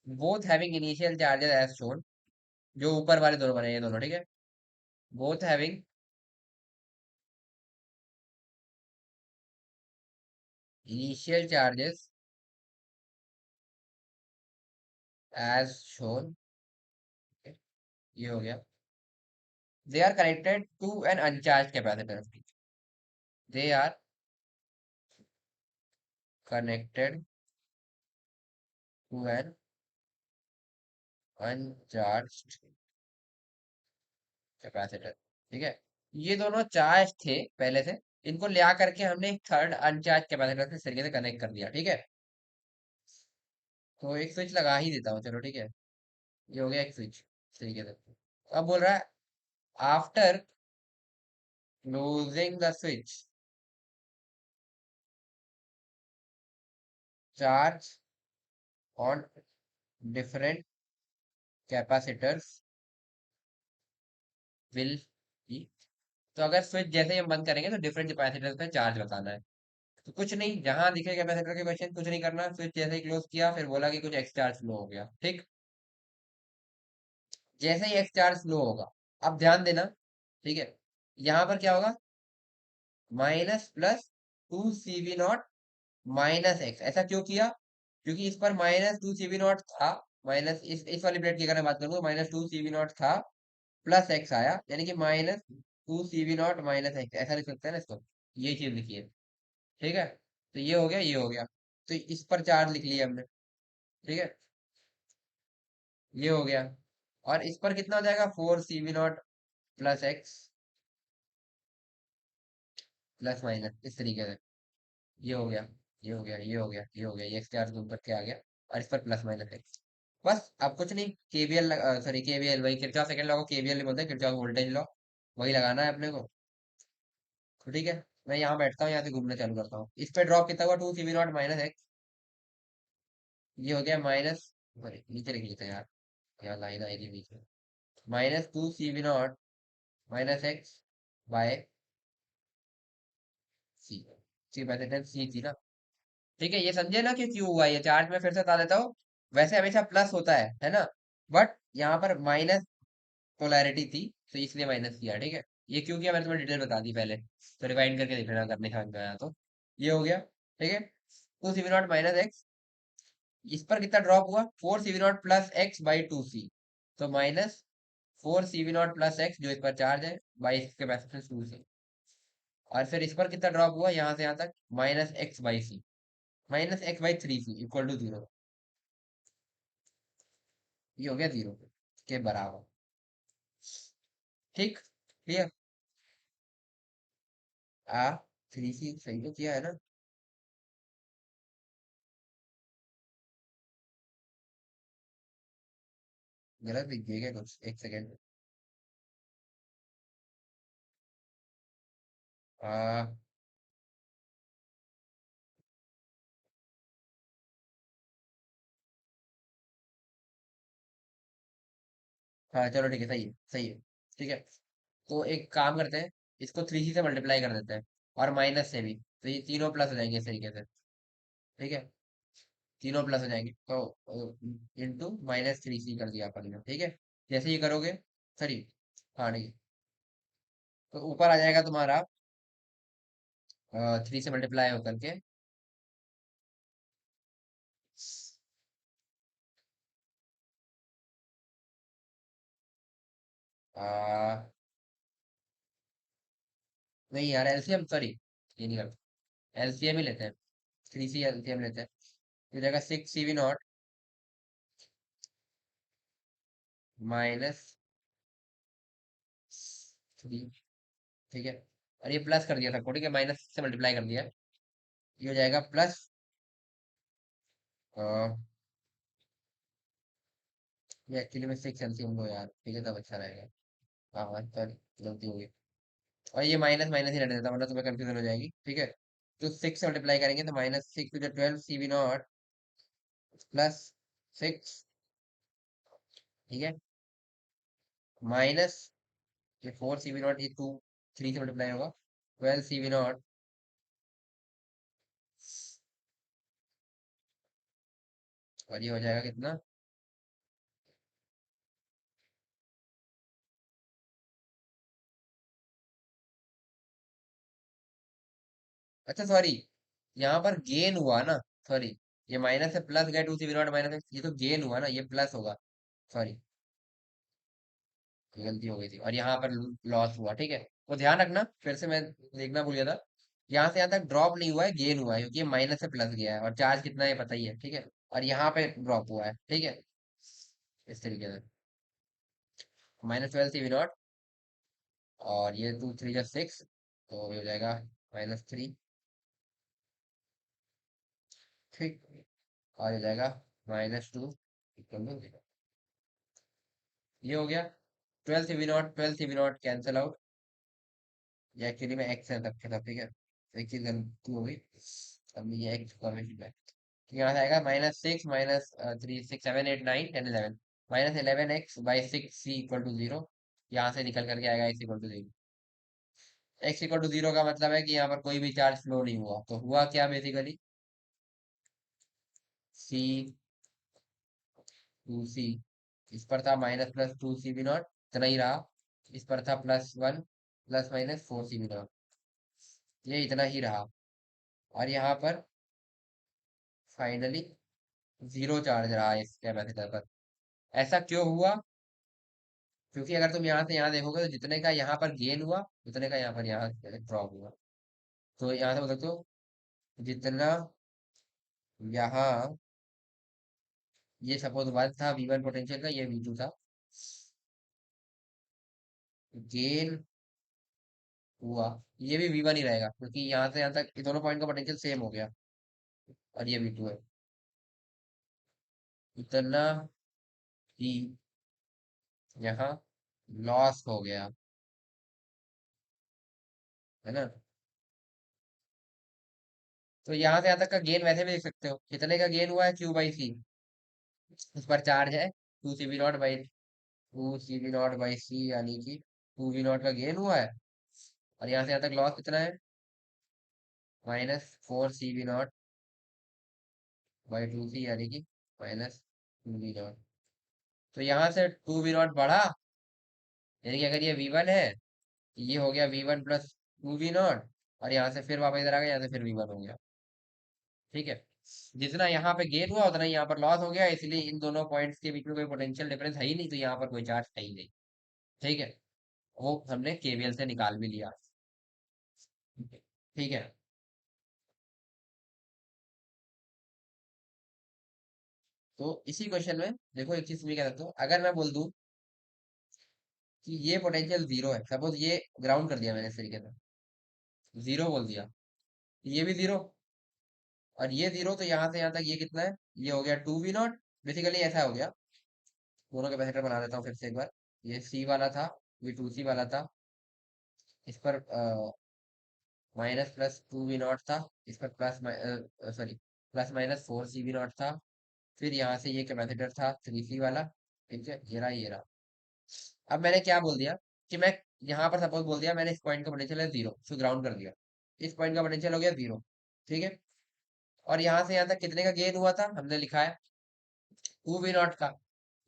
both having initial charges as shown, जो ऊपर वाले दोनों बने, ये दोनों, ठीक है। Both having initial charges as shown, ये हो गया। They are connected to an uncharge capacitor, they are connected to an uncharge capacitor, ठीक है। ये दोनों चार्ज थे पहले से, इनको ले आ करके हमने एक थर्ड अनचार्ज कैपेसिटर से इस तरीके से कनेक्ट कर दिया, ठीक है। तो एक स्विच लगा ही देता हूँ, चलो ठीक है। ये हो गया एक स्विच इस तरीके से। अब बोल रहा है after closing the switch, charge on different capacitors will be. तो अगर स्विच जैसे ही हम बंद करेंगे तो डिफरेंट कैपेसिटर्स पे चार्ज बताना है। तो कुछ नहीं, जहां दिखे कैपेसिटर के क्वेश्चन, कुछ नहीं करना, स्विच जैसे ही क्लोज किया फिर बोला कि कुछ एक्स चार्ज फ्लो हो गया, ठीक। जैसे ही एक्स चार्ज फ्लो होगा, अब ध्यान देना, ठीक है। यहाँ पर क्या होगा, minus plus 2 CV0 minus x. ऐसा क्यों किया, क्योंकि इस पर -2 CV0 था। माइनस इस वाली प्लेट की अगर मैं बात करूँ, -2 CV0 था, प्लस एक्स आया, यानी कि -2 CV0 माइनस एक्स, ऐसा लिख सकते हैं ना इसको। ये चीज लिखिए, ठीक है। तो ये हो गया, ये हो गया। तो इस पर चार्ज लिख लिया हमने, ठीक है। ये हो गया। और इस पर कितना हो जाएगा, 4 CV0 plus x, plus minus, इस तरीके से। ये हो गया, ये हो गया, ये हो गया, ये हो गया, ये एक्स चार्ज ऊपर के आ गया। और इस पर प्लस माइनस एक्स। बस अब कुछ नहीं, केवीएल, सॉरी केवीएल, वही किरचॉफ सेकंड लॉ को केवीएल नहीं बोलते, किरचॉफ वोल्टेज लॉ, वही लगाना है अपने को। तो ठीक है, मैं यहाँ बैठता हूँ, यहाँ से घूमना चालू करता हूँ। इस पे ड्रॉप कितना हुआ, 2 CV0 माइनस एक्स। ये हो गया माइनस, सॉरी नीचे लिख लेते हैं यार, यहाँ लाइन आएगी बीच में। -2 CV0 minus x by C. C capacitance C थी ना, ठीक है। ये समझे ना कि क्यों हुआ, ये चार्ज में फिर से बता देता हूँ। वैसे हमेशा प्लस होता है ना। बट यहाँ पर माइनस पोलैरिटी थी, तो इसलिए माइनस किया, ठीक है। ये क्यों किया मैंने तुम्हें डिटेल बता दी पहले, तो रिवाइंड करके देख लेना करने समझ में आया तो। ये हो गया, ठीक है। 2 CV0 माइनस एक्स, इस पर कितना ड्रॉप हुआ, 4 CV0 plus x by 2C। तो -4 CV0 प्लस एक्स, जो इस पर चार्ज है, बाई इसके कैपेसिटेंस 2C। और फिर इस पर कितना ड्रॉप हुआ, यहाँ से यहाँ तक, -x/c, -x/3C इक्वल टू 0। ये हो गया 0 के बराबर, ठीक, क्लियर। आ 3C सही तो किया है ना। गलत लिख दिया क्या कुछ, एक सेकेंड। आ हाँ चलो ठीक है, सही है, सही है, ठीक है। तो एक काम करते हैं, इसको 3C से मल्टीप्लाई कर देते हैं, और माइनस से भी, तो ये तीनों प्लस हो जाएंगे इस तरीके से, ठीक है। तीनों प्लस हो जाएंगे, तो इंटू -3C कर दिया अपन ने, ठीक है। जैसे ये करोगे, सॉरी, हाँ नहीं, तो ऊपर आ जाएगा तुम्हारा 3 से मल्टीप्लाई होकर के आ, नहीं यार एलसीएम सॉरी, ये नहीं करते, एलसीएम ही लेते हैं, 3 सी एलसीएम लेते हैं। तो जाएगा 6 CV0 -3, ठीक है। और ये प्लस कर दिया था, ठीक है, माइनस से मल्टीप्लाई कर दिया, ये हो जाएगा प्लस, ये एक्चुअली में 6 एलसीएम लो यार, ठीक है, तब अच्छा रहेगा। हाँ हाँ सॉरी, गलती हो गई। और ये माइनस माइनस ही रहने देता, वरना तुम्हें कंफ्यूजन हो जाएगी, ठीक है। तो 6 से मल्टीप्लाई करेंगे तो -6 × 12 CV0 +6, ठीक है, माइनस ये 4 CV0, ये 3 से मल्टीप्लाई होगा, 12 CV0, और ये हो जाएगा कितना, अच्छा सॉरी, यहाँ पर गेन हुआ ना, सॉरी, ये माइनस से प्लस गया 2 CV0 माइनस, ये तो गेन हुआ ना, ये प्लस होगा, सॉरी, ये गलती हो गई थी, और यहाँ पर लॉस हुआ, ठीक है। वो ध्यान रखना, फिर से मैं देखना भूल गया था, यहाँ से यहाँ तक ड्रॉप नहीं हुआ है, गेन हुआ है, क्योंकि ये माइनस से प्लस गया है, और चार्ज कितना है पता ही है, ठीक है। और यहाँ पे ड्रॉप हुआ है, ठीक है, इस तरीके से -12 CV0, और ये 2 3 × 6, तो ये हो जाएगा -3, ठीक, और ये जाएगा -2 इक्वल टू 0, ये हो गया। 12 CV0 कैंसिल आउट, ये एक्चुअली में एक्स है रखे था, ठीक है, एक चीज गलती हो गई, अब ये एक्स फॉर्मेशन है। तो यहाँ से आएगा -6 -3 6 7 8 9 10 11, -11x/6c = 0, यहाँ से निकल करके आएगा x = 0। x = 0 का मतलब है कि यहाँ पर कोई भी चार्ज फ्लो नहीं हुआ, तो हुआ क्या बेसिकली, c 2c, इस पर था -+2 CV0, इतना ही रहा, इस पर था +1 ±4 CV0, ये इतना ही रहा, और यहाँ पर फाइनली 0 चार्ज रहा इस कैपेसिटर पर। ऐसा क्यों हुआ, क्योंकि अगर तुम यहाँ से यहाँ देखोगे तो जितने का यहाँ पर गेन हुआ, उतने का यहाँ ड्रॉप हुआ। तो यहाँ से बोल सकते हो, जितना यहाँ ये सपोज 1 था V1 पोटेंशियल का, ये V2 था, गेन हुआ, ये भी V1 ही रहेगा, क्योंकि यहाँ से यहाँ तक ये दोनों पॉइंट का पोटेंशियल सेम हो गया, और ये V2 है, इतना ही यहाँ लॉस हो गया, है ना। तो यहाँ से यहाँ तक का गेन वैसे भी देख सकते हो, कितने का गेन हुआ है, Q/C, उस पर चार्ज है 2 CV0/C, यानी कि 2V0 का गेन हुआ है, और यहाँ से यहाँ तक लॉस कितना है, -4 CV0/2C, यानी कि -2V0। तो यहाँ से 2V0 बढ़ा, यानी कि अगर ये V1 है, ये हो गया V1 +2V0, और यहाँ से फिर वापस इधर आ गया, यहाँ से फिर V1 हो गया, ठीक है। जितना यहाँ पे गेन हुआ उतना ही यहाँ पर लॉस हो गया, इसलिए इन दोनों पॉइंट्स के बीच में कोई पोटेंशियल डिफरेंस है ही नहीं, तो यहाँ पर कोई चार्ज है ही नहीं, ठीक है। वो हमने केवीएल से निकाल भी लिया, ठीक है। तो इसी क्वेश्चन में देखो, एक चीज मैं कह सकता हूँ, अगर मैं बोल दूं कि ये पोटेंशियल 0 है, सपोज ये ग्राउंड कर दिया मैंने इस तरीके से, 0 बोल दिया, ये भी 0, और ये 0, तो यहाँ से यहाँ तक ये कितना है, ये हो गया 2V0, बेसिकली ऐसा हो गया, दोनों कैपेसिटर बना देता हूँ फिर से एक बार, ये C वाला था, ये 2C वाला था, इस पर -+2V0 था, इस पर सॉरी +-4 CV0 था, फिर यहाँ से ये कैपेसिटर था 3C वाला, ठीक है, ये रहा। अब मैंने क्या बोल दिया कि मैं यहाँ पर सपोज बोल दिया मैंने, इस पॉइंट का पोटेंशियल है 0, इसको ग्राउंड कर दिया, इस पॉइंट का पोटेंशियल हो गया 0, ठीक है। और यहाँ से यहाँ तक कितने का गेन हुआ था, हमने लिखा है 2V0 का,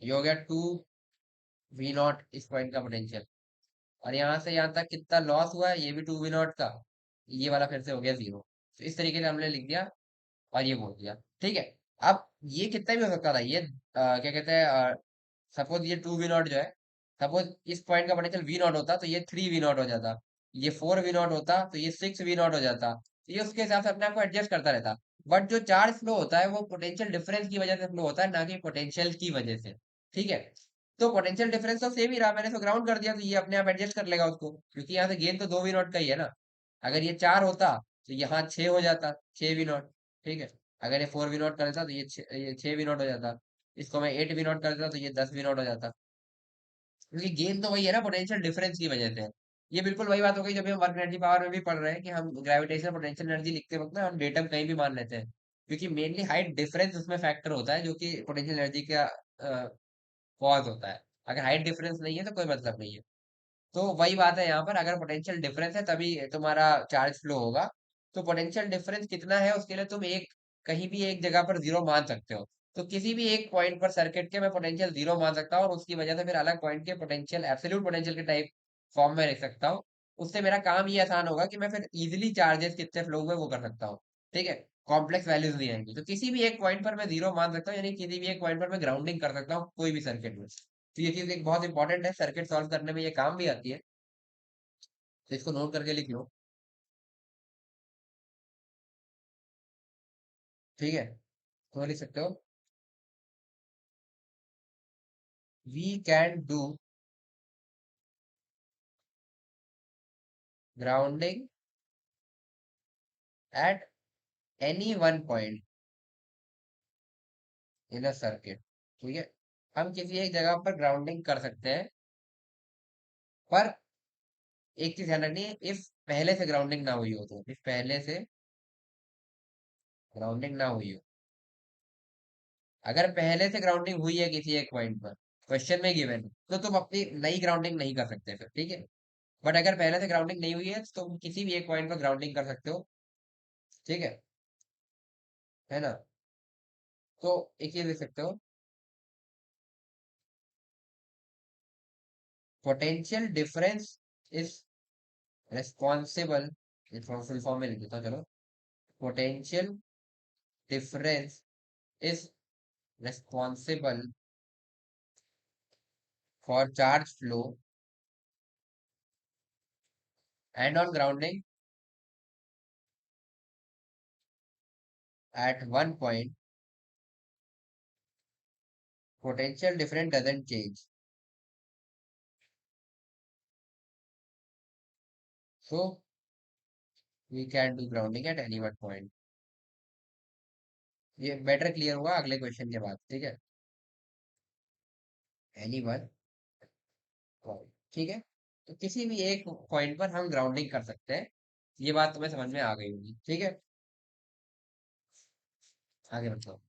ये हो गया 2V0 इस पॉइंट का पोटेंशियल, और यहाँ से यहाँ तक कितना लॉस हुआ है, ये भी 2v0 का, ये वाला फिर से हो गया 0। तो इस तरीके से हमने लिख दिया और ये बोल दिया। ठीक है। अब ये कितना भी हो सकता था, ये क्या कहते हैं, सपोज ये 2v0 जो है, सपोज इस पॉइंट का पोटेंशियल v0 होता तो ये 3v0 हो जाता, ये 4v0 होता तो ये 6v0 हो जाता, तो ये उसके हिसाब से अपने आप को एडजस्ट करता रहता। बट जो चार्ज फ्लो होता है वो पोटेंशियल डिफरेंस की वजह से फ्लो होता है, ना कि पोटेंशियल की वजह से। ठीक है। तो पोटेंशियल डिफरेंस तो सेम ही रहा, मैंने इसको ग्राउंड कर दिया तो ये अपने आप एडजस्ट कर लेगा उसको, क्योंकि यहाँ से गेन तो 2v0 का ही है ना। अगर ये 4 होता तो यहाँ 6 हो जाता, 6v0। ठीक है। अगर ये 4v0 कर देता तो ये 6v0 हो जाता। इसको मैं 8v0 कर देता तो ये 10v0 हो जाता। क्योंकि गेन तो वही है ना, पोटेंशियल डिफरेंस की वजह से। ये बिल्कुल वही बात हो गई जब हम वर्क एनर्जी पावर में भी पढ़ रहे हैं कि हम ग्रेविटेशनल पोटेंशियल एनर्जी लिखते वक्त ना हम डेटम कहीं भी मान लेते हैं, क्योंकि मेनली हाइट डिफरेंस उसमें फैक्टर होता है जो कि पोटेंशियल एनर्जी का कॉज होता है। अगर हाइट डिफरेंस नहीं है तो कोई मतलब नहीं है। तो वही बात है यहाँ पर, अगर पोटेंशियल डिफरेंस है तभी तुम्हारा चार्ज फ्लो होगा। तो पोटेंशियल डिफरेंस कितना है उसके लिए तुम एक कहीं भी एक जगह पर जीरो मान सकते हो। तो किसी भी एक पॉइंट पर सर्किट के मैं पोटेंशियल जीरो मान सकता हूँ और उसकी वजह से फिर अलग पॉइंट के पोटेंशियल एब्सोल्यूट पोटेंशियल के टाइप फॉर्म में लिख सकता हूँ। उससे मेरा काम ये आसान होगा कि मैं फिर इजिली चार्जेस कितने फ्लो हुए वो कर सकता हूँ। ठीक है। कॉम्प्लेक्स वैल्यूज नहीं आएंगी, तो किसी भी एक पॉइंट पर मैं जीरो मान सकता हूँ, यानी किसी भी एक पॉइंट पर मैं ग्राउंडिंग कर सकता हूँ कोई भी सर्किट में। तो ये चीज एक बहुत इंपॉर्टेंट है, सर्किट सॉल्व करने में ये काम भी आती है। तो इसको नोट करके लिख लो। ठीक है। तो लिख सकते हो, we can do grounding at any one point in a circuit. ठीक है। हम किसी एक जगह पर ग्राउंडिंग कर सकते हैं, पर एक चीज ध्यान रखनी है, इफ पहले से ग्राउंडिंग ना हुई हो, तो इफ पहले से ग्राउंडिंग ना हुई हो। अगर पहले से ग्राउंडिंग हुई है किसी एक पॉइंट पर, क्वेश्चन में गिवन, तो तुम अपनी नई ग्राउंडिंग नहीं कर सकते फिर। ठीक है। बट अगर पहले से ग्राउंडिंग नहीं हुई है तो तुम किसी भी एक पॉइंट पर ग्राउंडिंग कर सकते हो। ठीक है ना। तो एक चीज लिख सकते हो, potential difference is responsible, full form में लिख देता हूँ चलो, potential difference is responsible for charge flow and on grounding at one point potential difference doesn't change, so we can do grounding at any one point. ये better clear हुआ अगले question के बाद। ठीक है। Any one point. ठीक है। तो किसी भी एक पॉइंट पर हम ग्राउंडिंग कर सकते हैं। ये बात तुम्हें समझ में आ गई होगी। ठीक है। आगे बताओ।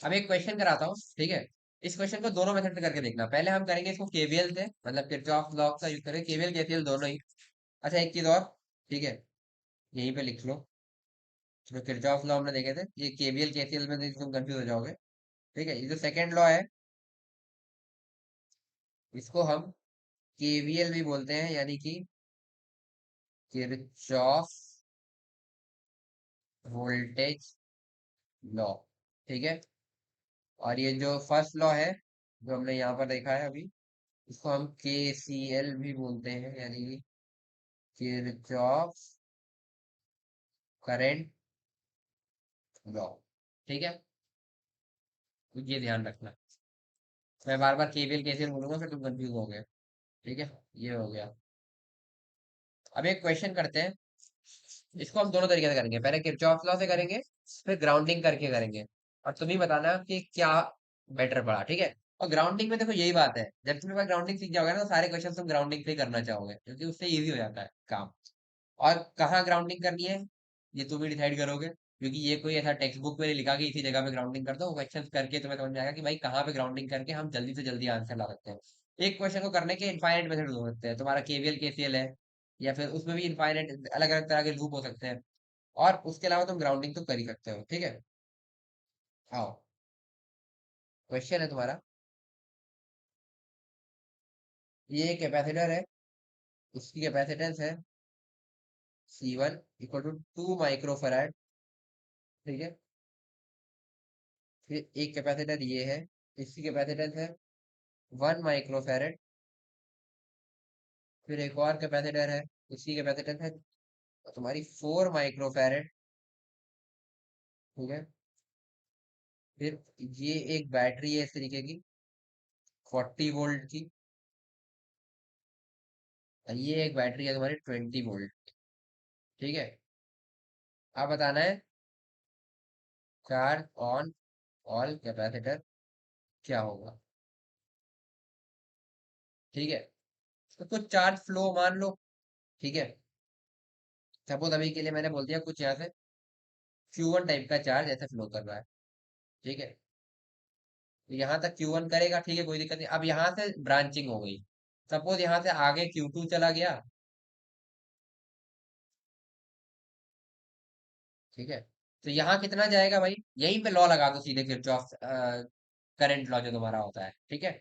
अब एक क्वेश्चन कराता हूँ। ठीक है। इस क्वेश्चन को दोनों मेथड से करके देखना। पहले हम करेंगे इसको केवीएल से, मतलब किरचॉफ लॉ का यूज करेंगे, केवीएल केसीएल दोनों ही। अच्छा एक चीज और। ठीक है। यहीं पे लिख लो, जो किरचॉफ लॉ हमने देखे थे, ये केवीएल केसीएल में तुम कंफ्यूज हो जाओगे। ठीक है। ये जो सेकंड लॉ है, इसको हम केवीएल भी बोलते हैं, यानी कि किरचॉफ वोल्टेज लॉ। ठीक है। और ये जो फर्स्ट लॉ है जो हमने यहाँ पर देखा है अभी, इसको हम केसीएल भी बोलते हैं, यानी कि किरचॉफ करंट लॉ। ठीक है। तो ये ध्यान रखना, मैं बार बार केवीएल केसीएल बोलूंगा फिर तुम कंफ्यूज हो गए। ठीक है। ये हो गया। अब एक क्वेश्चन करते हैं, इसको हम दोनों तरीके से करेंगे, पहले किरचॉफ लॉ से करेंगे, फिर ग्राउंडिंग करके करेंगे। और तुम ही बताना कि क्या बेटर पड़ा। ठीक है। और ग्राउंडिंग में देखो यही बात है, जब तुम्हें बार ग्राउंडिंग सीख जाओगे ना तो सारे क्वेश्चन तुम ग्राउंडिंग पे ही करना चाहोगे, क्योंकि उससे इजी हो जाता है काम। और कहाँ ग्राउंडिंग करनी है ये तुम ही डिसाइड करोगे, क्योंकि ये कोई ऐसा टेक्स्ट बुक में नहीं लिखा कि इसी जगह पे ग्राउंडिंग कर दो। क्वेश्चन करके तुम्हें समझ में आएगा कि भाई कहाँ पे ग्राउंडिंग करके हम जल्दी से जल्दी आंसर ला सकते हैं। एक क्वेश्चन को करने के इनफाइनाइट मेथड हो सकते हैं, तुम्हारा केवीएल केसीएल है, या फिर उसमें भी इनफाइनाइट अलग अलग तरह के लूप हो सकते हैं। और उसके अलावा तुम ग्राउंडिंग तो कर ही सकते हो। ठीक है। आओ, क्वेश्चन है तुम्हारा, ये कैपेसिटर है। उसकी कैपेसिटेंस है C1 इक्वल टू 2 माइक्रोफैराड। ठीक है। फिर एक कैपेसिटर ये है, इसकी कैपेसिटेंस है 1 माइक्रोफैराड। फिर एक और कैपेसिटर है, इसकी कैपेसिटेंस है तुम्हारी 4 माइक्रोफैराड। ठीक है। फिर ये एक बैटरी है इस तरीके की, 40 वोल्ट की। और ये एक बैटरी है तुम्हारी 20 वोल्ट। ठीक है। अब बताना है चार्ज ऑन ऑल कैपेसिटर क्या होगा। ठीक है। तो कुछ चार्ज फ्लो मान लो। ठीक है। सपोज अभी के लिए मैंने बोल दिया कुछ यहाँ से Q1 टाइप का चार्ज ऐसे फ्लो कर रहा है। ठीक है। तो यहाँ तक Q1 करेगा, ठीक है, कोई दिक्कत नहीं। अब यहाँ से ब्रांचिंग हो गई। सपोज यहाँ से आगे Q2 चला गया। ठीक है। तो यहाँ कितना जाएगा भाई, यहीं पे लॉ लगा दो सीधे, किरचॉफ करंट लॉ जो तुम्हारा होता है। ठीक है।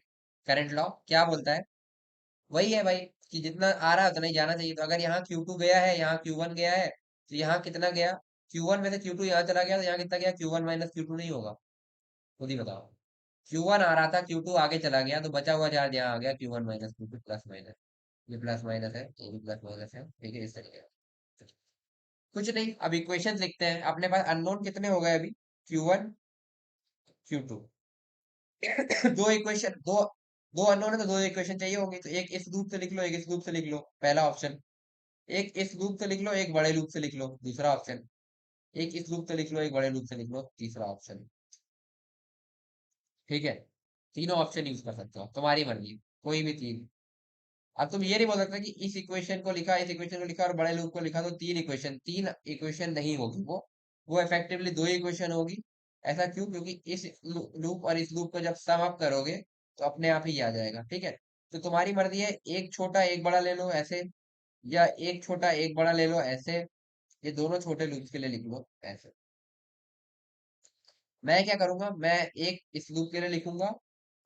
करंट लॉ क्या बोलता है, वही है भाई, कि जितना आ रहा है उतना ही जाना चाहिए। तो अगर यहाँ Q2 गया है, यहाँ Q1 गया है, तो यहाँ कितना गया, Q1 में से Q2 यहाँ चला गया, तो यहाँ कितना गया, Q1 माइनस Q2 नहीं होगा। खुद ही बताओ। Q1 आ रहा था, Q2 आगे चला गया, तो बचा हुआ चार्ज यहाँ आ गया Q1 minus Q2 plus minus. ये प्लस माइनस है, ये भी प्लस माइनस है। ठीक है, इस तरीके से। कुछ नहीं, अब इक्वेशन लिखते हैं। अपने पास अननोन कितने हो गए अभी, Q1 Q2। दो इक्वेशन, दो दो अननोन है तो दो इक्वेशन चाहिए होंगी। तो एक इस लूप से लिख लो, एक इस लूप से लिख लो, पहला ऑप्शन। एक इस लूप से लिख लो, एक बड़े लूप से लिख लो, दूसरा ऑप्शन। एक इस लूप से लिख लो, एक बड़े लूप से लिख लो, तीसरा ऑप्शन। ठीक है। तीनों ऑप्शन यूज कर सकते हो, तुम्हारी मर्जी, कोई भी तीन। अब तुम ये नहीं बोल सकते कि इस इक्वेशन को लिखा, इस इक्वेशन को लिखा और बड़े लूप को लिखा, तो तीन इक्वेशन नहीं होगी वो इफेक्टिवली दो इक्वेशन होगी। ऐसा क्यों, क्योंकि इस लूप और इस लूप को जब सम अप करोगे तो अपने आप ही आ जाएगा। ठीक है। तो तुम्हारी मर्जी है, एक छोटा एक बड़ा ले लो ऐसे, या एक छोटा एक बड़ा ले लो ऐसे। ये दोनों छोटे लूप के लिए लिख लो ऐसे। मैं क्या करूंगा, मैं एक इस लूप के लिए लिखूंगा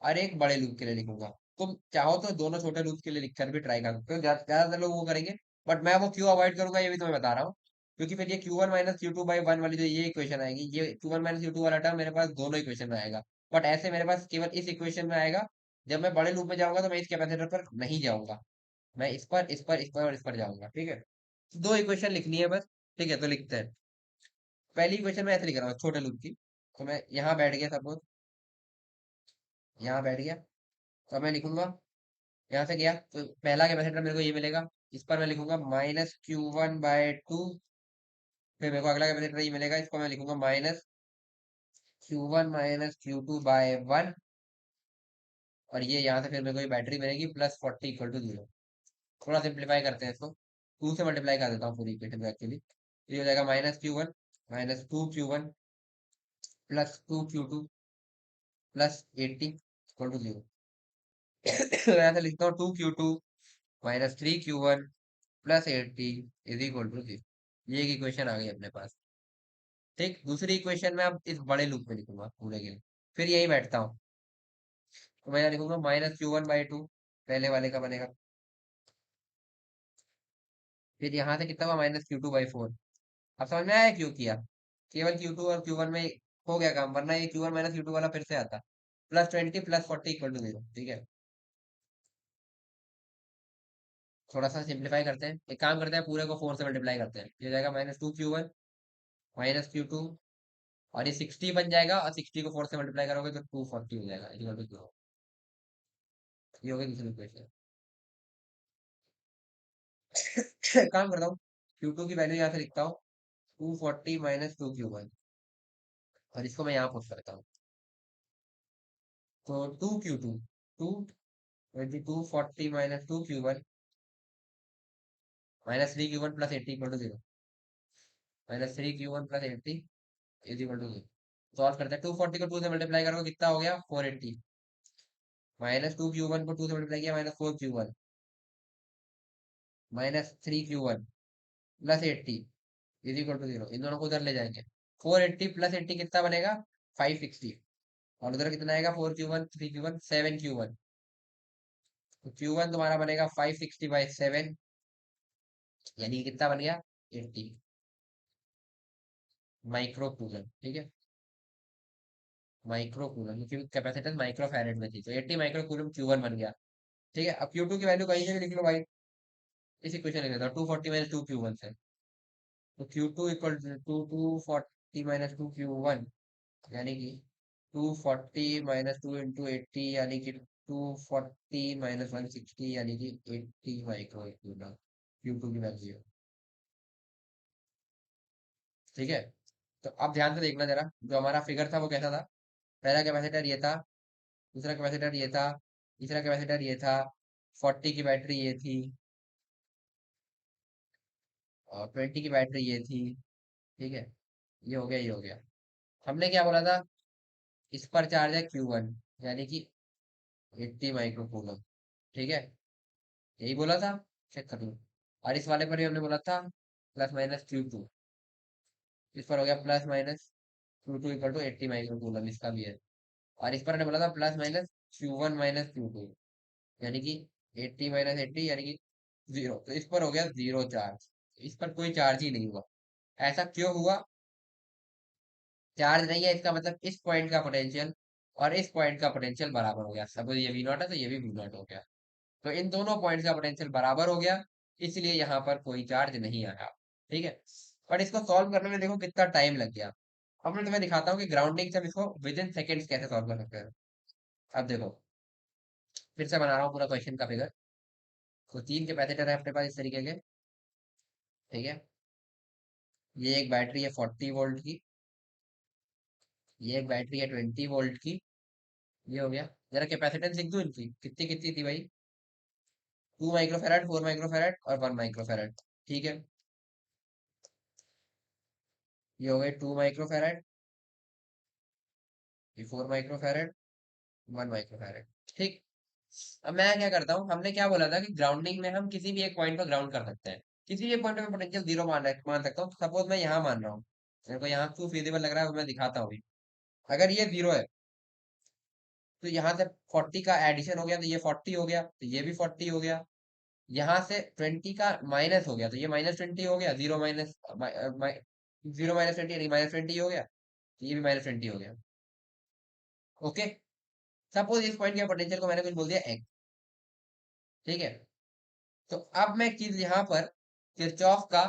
और एक बड़े लूप के लिए लिखूंगा। तुम चाहो तो दोनों छोटे लूप के लिए लिखकर भी ट्राई कर सकते हो, ज्यादातर लोग वो करेंगे। बट मैं वो क्यों अवॉइड करूंगा ये भी तुम्हें बता रहा हूँ। क्योंकि फिर ये Q1 minus Q2 by one वाली जो ये इक्वेशन आएगी, ये Q1 माइनस Q2 वाला टर्म मेरे पास दोनों इक्वेशन में आएगा। बट ऐसे मेरे पास केवल इस इक्वेशन में आएगा। जब मैं बड़े लूप में जाऊंगा तो मैं इस कैपेसिटर पर नहीं जाऊंगा, मैं इस पर इस पर इस पर और इस पर जाऊंगा। ठीक है। दो इक्वेशन लिखनी है बस। ठीक है, तो लिखते हैं। पहली इक्वेशन में ऐसे लिख रहा हूँ छोटे लूप की। तो मैं यहाँ बैठ गया, सपोज यहाँ बैठ गया। तो मैं लिखूंगा, यहाँ से गया तो पहला कैपेसिटर मेरे को ये मिलेगा। इस पर मैं लिखूंगा -Q1/2। फिर मेरे को अगला कैपेसिटर ये मिलेगा, इसको मैं लिखूंगा -Q1 - Q2/1। और ये यहाँ से फिर मेरे को ये बैटरी मिलेगी +40 = 0। थोड़ा सिंप्लीफाई करते हैं इसको, 2 से मल्टीप्लाई कर देता हूँ पूरी इक्वेशन को एक्चुअली। ये हो जाएगा -Q1 - 2Q1 +2Q2 +80 = 0। यहाँ से लिखता हूँ 2Q2 - 3Q1 +80 = 0। ये एक इक्वेशन आ गई अपने पास। ठीक, दूसरी इक्वेशन में अब इस बड़े लूप में लिखूंगा पूरे के लिए। फिर यही बैठता हूँ। तो मैं यहाँ लिखूंगा -Q1/2, पहले वाले का बनेगा। फिर यहाँ से कितना हुआ, -Q2/4। अब समझ में आया क्यों किया, केवल Q2 और Q1 में हो गया काम, वरना ये Q1 - Q2 वाला फिर से आता। +20 +40 = 0। ठीक है। थोड़ा सा सिंप्लीफाई करते हैं, एक काम करते हैं, पूरे को 4 से मल्टीप्लाई करते हैं। ये हो जाएगा -2Q1 -Q2, और ये 60 बन जाएगा, और 60 को 4 से मल्टीप्लाई करोगे तो 240 हो जाएगा, इक्वल टू 0। ये हो गई दूसरी इक्वेशन। काम करता हूँ, Q2 की वैल्यू यहाँ से लिखता हूँ 240 - 2Q1, और इसको मैं यहाँ पुट करता हूँ। तो 2Q2, 240 - 2Q1 -3Q1 +80 = 0। -3Q1 +80 = 0। Solve करते हैं, 240 को 2 से मल्टीप्लाई करोगे कितना हो गया, 480। -2Q1 को 2 से मल्टीप्लाई किया, -4Q1 -3Q1 +80 = 0। इन दोनों को उधर ले जाएंगे। 480 +80 कितना बनेगा, 560। और उधर कितना आएगा, 4Q1 3Q1 7Q1। तो Q1 तुम्हारा बनेगा 560/7। यानी कि कितना बन गया, 80 माइक्रो कूलम, ठीक है। माइक्रो कूलम क्योंकि कैपेसिटेंस माइक्रो फैरेड में थी, तो 80 माइक्रो कूलम Q1 बन गया। ठीक है, अब Q2 की वैल्यू कहीं से भी लिख लो भाई, इसी क्वेश्चन लिख देता हूँ, 240 माइनस टू Q1 से। तो Q2 equal to 240 minus two Q1, यानी कि 240 माइनस टू इंटू 80, यानी कि 240 माइनस 160, यानी कि 80 माइक्रो कूलम Q2 की वैल्यू है। ठीक है, तो अब ध्यान से देखना जरा, जो हमारा फिगर था वो कैसा था। पहला कैपेसिटर ये था, दूसरा कैपेसिटर ये था, तीसरा कैपेसिटर ये था, 40 की बैटरी ये थी, और 20 की बैटरी ये थी। ठीक है, ये हो गया, ये हो गया। हमने क्या बोला था, इस पर चार्ज है Q1, यानी कि 80 माइक्रो कूलम। ठीक है, यही बोला था, चेक कर लो। और इस वाले पर भी हमने बोला था प्लस माइनस Q2, इस पर हो गया plus minus Q2 equal to 80 micro coulomb, इसका भी है। और इस पर हमने बोला था plus minus Q1 minus Q2, यानी कि 80 माइनस 80, यानी कि 0। तो इस पर हो गया 0 चार्ज, इस पर कोई चार्ज ही नहीं हुआ। ऐसा क्यों हुआ, चार्ज नहीं है इसका मतलब इस पॉइंट का पोटेंशियल और इस पॉइंट का पोटेंशियल बराबर हो गया। सपोज ये वी नॉट है तो ये भी वी नॉट हो गया, तो इन दोनों पॉइंट्स का पोटेंशियल बराबर हो गया, इसलिए यहाँ पर कोई चार्ज नहीं आया। ठीक है, पर इसको सॉल्व करने में देखो कितना टाइम लग गया। अब मैं तुम्हें दिखाता हूँ कि ग्राउंडिंग से हम इसको विद इन सेकेंड्स कैसे सॉल्व कर सकते हैं। अब देखो, फिर से बना रहा हूँ पूरा क्वेश्चन का फिगर। तो तीन कैपेसिटर है अपने पास इस तरीके के। ठीक है, ये एक बैटरी है 40 वोल्ट की, ये एक बैटरी है 20 वोल्ट की। ये हो गया। जरा कैपेसिटेंस लिख दूं इनकी, कितनी कितनी थी भाई, 2 माइक्रोफेराड, 4 माइक्रोफेराड और 1 माइक्रोफेराड। ठीक है, ये हो गए 2 माइक्रोफेराड, ये 4 माइक्रोफेराड, 1 माइक्रोफेराड। ठीक। अब मैं क्या करता हूँ, हमने क्या बोला था कि ग्राउंडिंग में हम किसी भी एक पॉइंट पर ग्राउंड कर सकते हैं, किसी भी एक पॉइंट पे पोटेंशियल जीरो मान सकता हूँ। सपोज मैं यहाँ मान रहा हूँ, मेरे को यहाँ क्यों फिजिबल लग रहा है वो मैं दिखाता हूँ अभी। अगर ये 0 है, तो यहाँ से 40 का एडिशन हो गया तो ये 40 हो गया, तो ये भी 40 हो गया। यहाँ से 20 का माइनस हो गया तो ये -20 हो गया, 0 माइनस 20 हो गया, तो ये भी -20 हो गया। ओके, सपोज इस पॉइंट के पोटेंशियल को मैंने कुछ बोल दिया x। ठीक है, तो अब मैं चीज यहाँ पर किरचॉफ का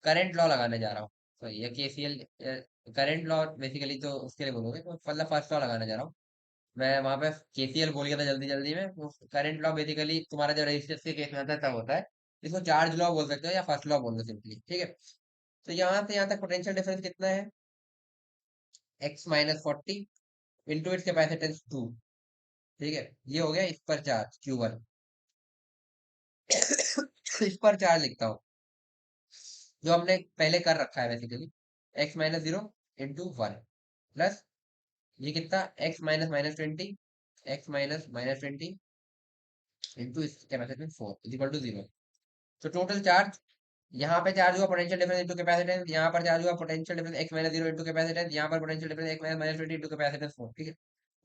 करंट लॉ लगाने जा रहा हूँ। तो ये केसीएल करंट लॉ बेसिकली तो उसके लिए बोलोगे, तो मतलब फर्स्ट लॉ लगाने जा रहा हूँ। मैं वहां पे केसीएल बोल गया था जल्दी जल्दी में। वो करंट लॉ बेसिकली तुम्हारा जब रेजिस्टेंस के केस में आता है तब होता है। इसको चार्ज लॉ बोल सकते हो या फर्स्ट लॉ बोल दो सिंपली। ठीक है, तो यहाँ से यहाँ तक पोटेंशियल डिफरेंस कितना है, x minus 40 into its capacitance 2। ठीक है, ये हो गया इस पर चार्ज Q1। इस पर चार्ज लिखता हूँ जो हमने पहले कर रखा है बेसिकली, x-0 इंटू 1 प्लस ये कितना, x-20, x-20 इंटू इस कैपेसिटेंस 4 इज इक्वल टू 0। तो टोटल चार्ज, यहाँ पे चार्ज हुआ पोटेंशियल डिफरेंस इंटू कैपेसिटेंस, यहाँ पर चार्ज हुआ potential difference x-0 into capacitance, यहाँ पर potential difference x-20 into capacitance 4। ठीक है,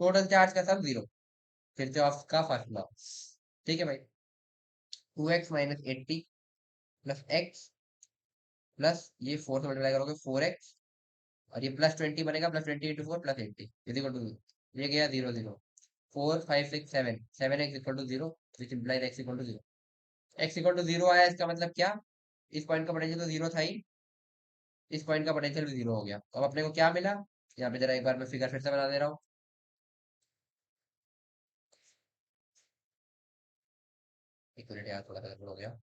टोटल चार्ज का सब 0, फिर से ऑफ का फर्स्ट लॉ। ठीक है भाई, 2x-80 प्लस x प्लस ये 4 से मल्टीप्लाई करोगे 4x, और ये +20 बनेगा, +20 इंटू 4 +80 इज इक्वल टू, ये गया 0 0, 4 5 6 7, 7x equal to 0, which implies x equal to 0। x equal to 0 आया, इसका मतलब क्या, इस पॉइंट का पोटेंशियल तो 0 था ही, इस पॉइंट का पोटेंशियल भी 0 हो गया। अब अपने को क्या मिला, यहाँ पे जरा एक बार मैं फिगर फिर से बना दे रहा हूँ। एक मिनट यार, थोड़ा सा गड़बड़ हो गया।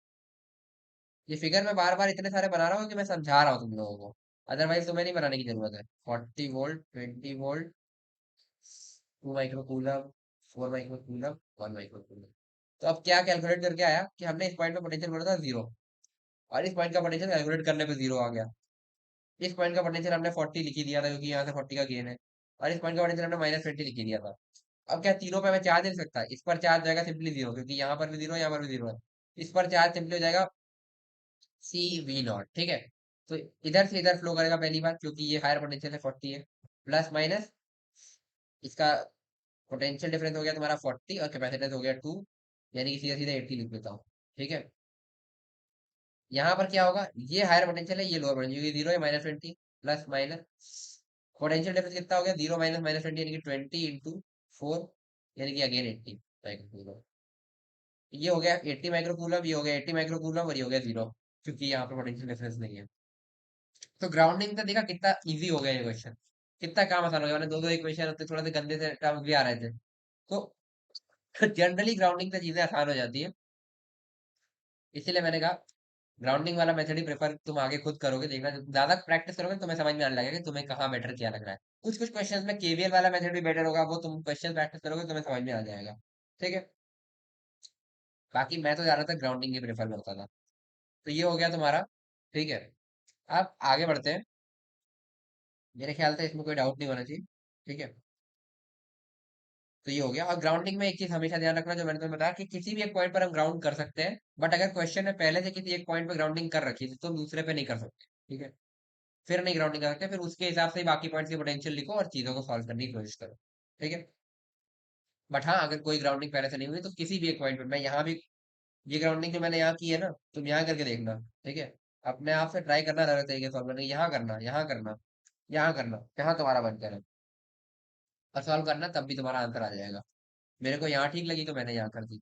ये फिगर मैं बार बार इतने सारे बना रहा हूँ कि मैं समझा रहा हूँ तुम लोगों को, अदरवाइज तुम्हें नहीं बनाने की जरूरत है। 40 volt, 20 volt, 2 micro coulomb, 4 micro coulomb, 1 micro coulomb. तो अब क्या कैलकुलेट करके आया कि हमने इस पॉइंट पे पोटेंशियल बोला था 0, और इस पॉइंट का पोटेंशियल कैलकुलेट करने पे 0 आ गया। इस पॉइंट का पोटेंशियल हमने 40 लिख ही दिया था क्योंकि यहाँ से 40 का गेन है, और इस पॉइंट का पोटेंशियल हमने -20 लिख ही दिया था। अब क्या तीनों पे मैं चार्ज नहीं सकता, इस पर चार्ज जाएगा सिंपली 0, क्योंकि यहाँ पर भी 0 है, यहाँ पर भी 0 है। इस पर चार्ज सिंपली हो जाएगा C V0। ठीक है, तो इधर से इधर फ्लो करेगा पहली बार, क्योंकि ये हायर पोटेंशियल है 40 है, प्लस माइनस इसका पोटेंशियल डिफरेंस हो गया तुम्हारा 40 और कैपेसिटेंस हो गया 2, यानी कि सीधा सीधा 80 लिख देता हूँ। ठीक है, यहाँ पर क्या होगा, ये हायर पोटेंशियल है, ये लोअर पोटेंशियल, ये 0 है, -20 प्लस माइनस पोटेंशियल डिफरेंस कितना हो गया, 0 माइनस -20 यानी कि 20 × 4, यानी कि अगेन 80 माइक्रो। ये हो गया 80 माइक्रोकूलम, ये हो गया 80 माइक्रोकूलम, और ये हो गया 0, क्योंकि यहाँ पे पोटेंशियल डिफरेंस नहीं है। तो ग्राउंडिंग का देखा कितना इजी हो गया ये क्वेश्चन, कितना काम आसान हो गया, मैंने दो दो इक्वेशन होते, थोड़े से गंदे से टर्म भी आ रहे थे। तो जनरली ग्राउंडिंग से चीजें आसान हो जाती है, इसीलिए मैंने कहा ग्राउंडिंग वाला मेथड ही प्रेफर तुम आगे खुद करोगे, देखना ज्यादा प्रैक्टिस करोगे तुम्हें समझ में आने लगेगा कि तुम्हें कहाँ बेटर क्या लग रहा है। कुछ कुछ क्वेश्चंस में केवीएल वाला मेथड भी बेटर होगा, वो तुम क्वेश्चन प्रैक्टिस करोगे तुम्हें समझ में आ जाएगा। ठीक है, बाकी मैं तो ज्यादातर ग्राउंडिंग ही प्रेफर करता था। तो ये हो गया तुम्हारा। ठीक है, अब आगे बढ़ते हैं। मेरे ख्याल से इसमें कोई डाउट नहीं होना चाहिए। ठीक है, तो ये हो गया। और ग्राउंडिंग में एक चीज हमेशा ध्यान रखना, जो मैंने तुम्हें बताया कि किसी भी एक पॉइंट पर हम ग्राउंड कर सकते हैं, बट अगर क्वेश्चन में पहले से किसी एक पॉइंट पर ग्राउंडिंग कर रखी है तो तुम दूसरे पे नहीं कर सकते। ठीक है, फिर नहीं ग्राउंडिंग कर सकते, फिर उसके हिसाब से ही बाकी पॉइंट्स की पोटेंशियल लिखो और चीजों को सॉल्व करने की कोशिश करो। ठीक है, बट हाँ, अगर कोई ग्राउंडिंग पहले से नहीं हुई तो किसी भी एक पॉइंट पर, मैं यहाँ भी ये ग्राउंडिंग जो मैंने यहाँ की है ना, तुम यहाँ करके देखना। ठीक है, अपने आप से ट्राई करना अलग तरीके सॉल्व करने की, यहाँ करना, यहाँ करना, यहाँ करना, यहाँ तुम्हारा मन करे और सॉल्व करना, तब भी तुम्हारा आंसर आ जाएगा। मेरे को यहाँ ठीक लगी तो मैंने यहाँ कर दी।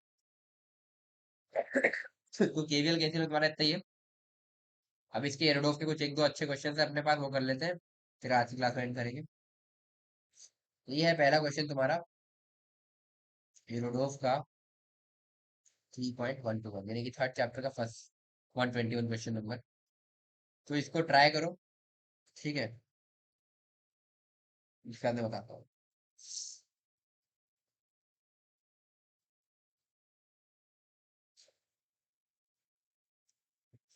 तो केवीएल केसीएल तुम्हारा इतना ही है। अब इसके एरोडोफ के कुछ एक दो अच्छे क्वेश्चन है अपने पास, वो कर लेते हैं, फिर आज की क्लास में एंड करेंगे। तो ये है पहला क्वेश्चन तुम्हारा एरोडोफ का 3.121, यानी कि थर्ड चैप्टर का फर्स्ट 121 क्वेश्चन नंबर। तो इसको ट्राई करो। ठीक है, इसके बाद मैं बताता हूँ।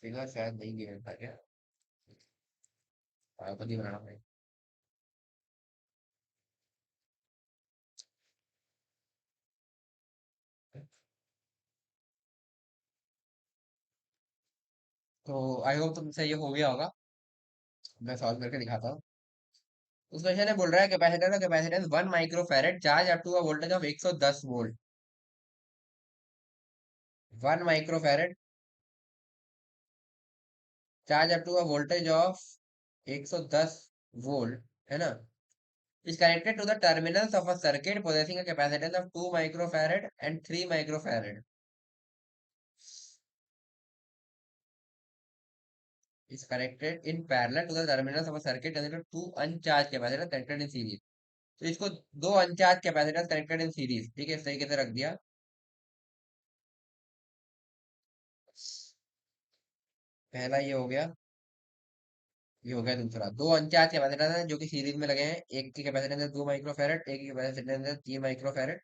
फिगर शायद नहीं गिवन था क्या, खुद ही बनाना पड़ेगा। तो आई होप तुमसे ये हो गया होगा, मैं सॉल्व करके दिखाता हूँ। उस क्वेश्चन में बोल रहा है कैपेसिटर का capacitance 1 microfarad, charge up to a voltage of 110 volt. 1 microfarad, charge up to a voltage of 110 volt, है ना, is connected to the terminals of a circuit possessing a capacitance of 2 microfarad and 3 microfarad, is connected in parallel to the terminals of a circuit connected to two uncharged capacitors connected in series। तो इसको दो अनचार्ज capacitors connected in series, ठीक है, इस तरीके से रख दिया। पहला ये हो गया, ये हो गया दूसरा। दो अनचार्ज कैपेसिटर हैं जो कि सीरीज में लगे हैं, एक की कैपेसिटेंस है 2 माइक्रोफैरड, एक की कैपेसिटेंस है 3 माइक्रोफैरड।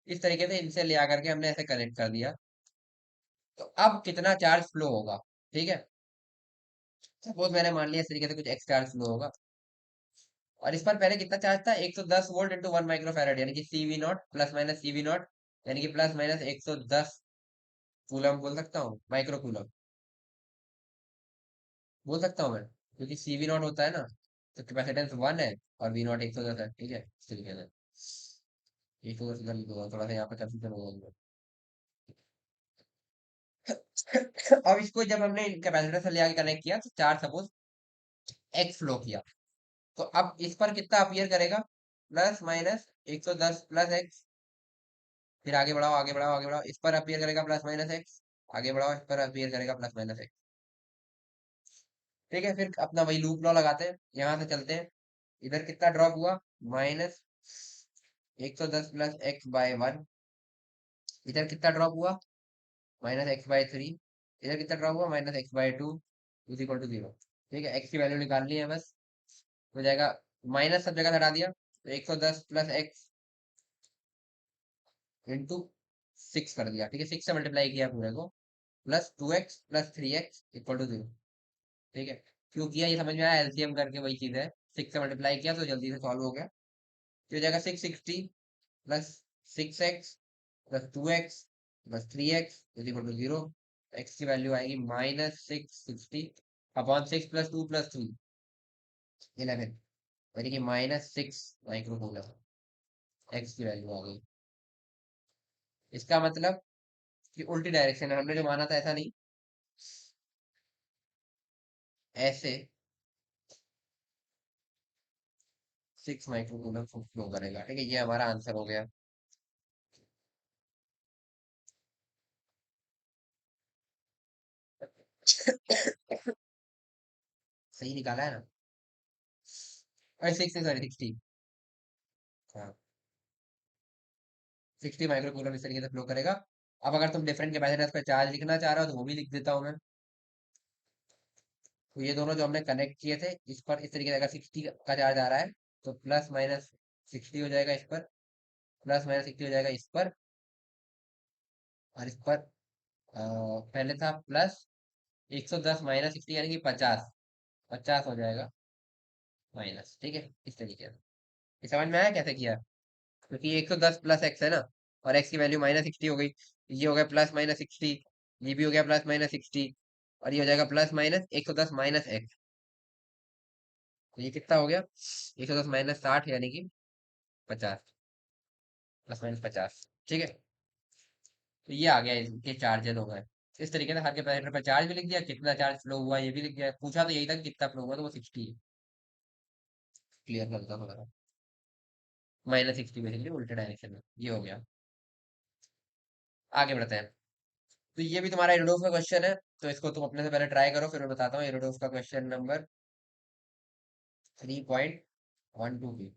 इस तरीके से इनसे ले आकर के हमने ऐसे कनेक्ट कर दिया। तो अब कितना चार्ज फ्लो होगा। ठीक है, सपोज मैंने मान लिया इस तरीके से कुछ एक्स चार्ज फ्लो होगा, और इस पर पहले कितना चार्ज था, 110 वोल्ट इंटू 1 माइक्रोफैरड, यानी कि CV not plus minus CV not, यानी कि प्लस माइनस 110 कूलम बोल सकता हूँ, माइक्रो कूलम बोल सकता हूँ मैं, क्योंकि सीवी नॉट होता है ना, तो कैपेसिटेंस 1 है और वी नॉट 110 है। ठीक है, इस तरीके से 110 कर लो, थोड़ा सा यहाँ पे कंफ्यूजन हो गया। अब इसको जब हमने कैपेसिटर से ले आके कनेक्ट किया तो चार्ज सपोज एक्स फ्लो किया, तो अब इस पर कितना अपीयर करेगा, प्लस माइनस 110 प्लस एक्स, फिर आगे बढ़ाओ आगे बढ़ाओ आगे बढ़ाओ, इस पर अपीयर करेगा प्लस माइनस एक्स, आगे बढ़ाओ इस पर अपीयर करेगा प्लस माइनस एक्स। ठीक है, फिर अपना वही लूप लॉ लगाते हैं, यहाँ से चलते हैं। इधर कितना ड्रॉप हुआ, माइनस 110 प्लस एक्स बाय 1। इधर कितना ड्रॉप हुआ, -x/3। इधर कितना ड्रॉप हुआ, -x/2 इज इक्वल टू 0। ठीक है, एक्स की वैल्यू निकालनी है बस, हो जाएगा। माइनस सब जगह से हटा दिया, तो 110 प्लस एक्स इंटू 6 कर दिया। ठीक है, 6 से मल्टीप्लाई किया पूरे को, plus 2x plus 3x equal to 0। ठीक है, क्यों किया ये समझ में आया, एलसीएम करके वही चीज है, 6 से मल्टीप्लाई किया तो जल्दी से सॉल्व हो गया। तो हो जाएगा 660 plus 6x plus 2x plus 3x is equal to 0। X की वैल्यू आएगी -660 अपॉन 6 प्लस 2 प्लस 3 11, यानी कि -6 माइक्रोकूलम एक्स की वैल्यू आ गई। इसका मतलब कि उल्टी डायरेक्शन है, हमने जो माना था ऐसा नहीं, ऐसे 6 माइक्रो कूलम फ्लो करेगा। ठीक है, ये हमारा आंसर हो गया। सही निकाला है ना? अरे सिक्स सॉरी 60। हाँ, 60 माइक्रो कूलम इस तरीके से फ्लो करेगा। अब अगर तुम डिफरेंट कैपेसिटेंस पे चार्ज लिखना चाह रहे हो तो वो भी लिख देता हूँ मैं। तो ये दोनों जो हमने कनेक्ट किए थे, इस पर इस तरीके से अगर 60 का चार्ज आ रहा है तो प्लस माइनस 60 हो जाएगा इस पर, प्लस माइनस 60 हो जाएगा इस पर, और इस पर पहले था प्लस 110 माइनस 60 यानी कि 50, 50 हो जाएगा माइनस। ठीक है, इस तरीके से। ये समझ में आया कैसे किया? क्योंकि 110 प्लस एक्स है ना, और एक्स की वैल्यू माइनस 60 हो गई। ये हो गया प्लस माइनस 60, ये भी हो गया प्लस माइनस 60, और ये हो जाएगा प्लस माइनस 110 माइनस एक्स। तो ये कितना हो गया? 110 माइनस 60 यानी कि 50, प्लस माइनस 50। ठीक है, तो ये आ गया, इनके चार्जेस हो गए। इस तरीके से हर के पैरामीटर पर चार्ज भी लिख दिया, कितना चार्ज फ्लो हुआ ये भी लिख दिया। पूछा तो यही था कि कितना फ्लो हुआ, तो वो 60 है। क्लियर करता हूँ थोड़ा, माइनस 60 बेसिकली उल्टे डायरेक्शन में। ये हो गया। आगे बढ़ते हैं। तो ये भी तुम्हारा एरोडोफ का क्वेश्चन है, तो इसको तुम अपने से पहले ट्राई करो, फिर मैं बताता हूँ। एरोडोफ का क्वेश्चन नंबर 3.12 की।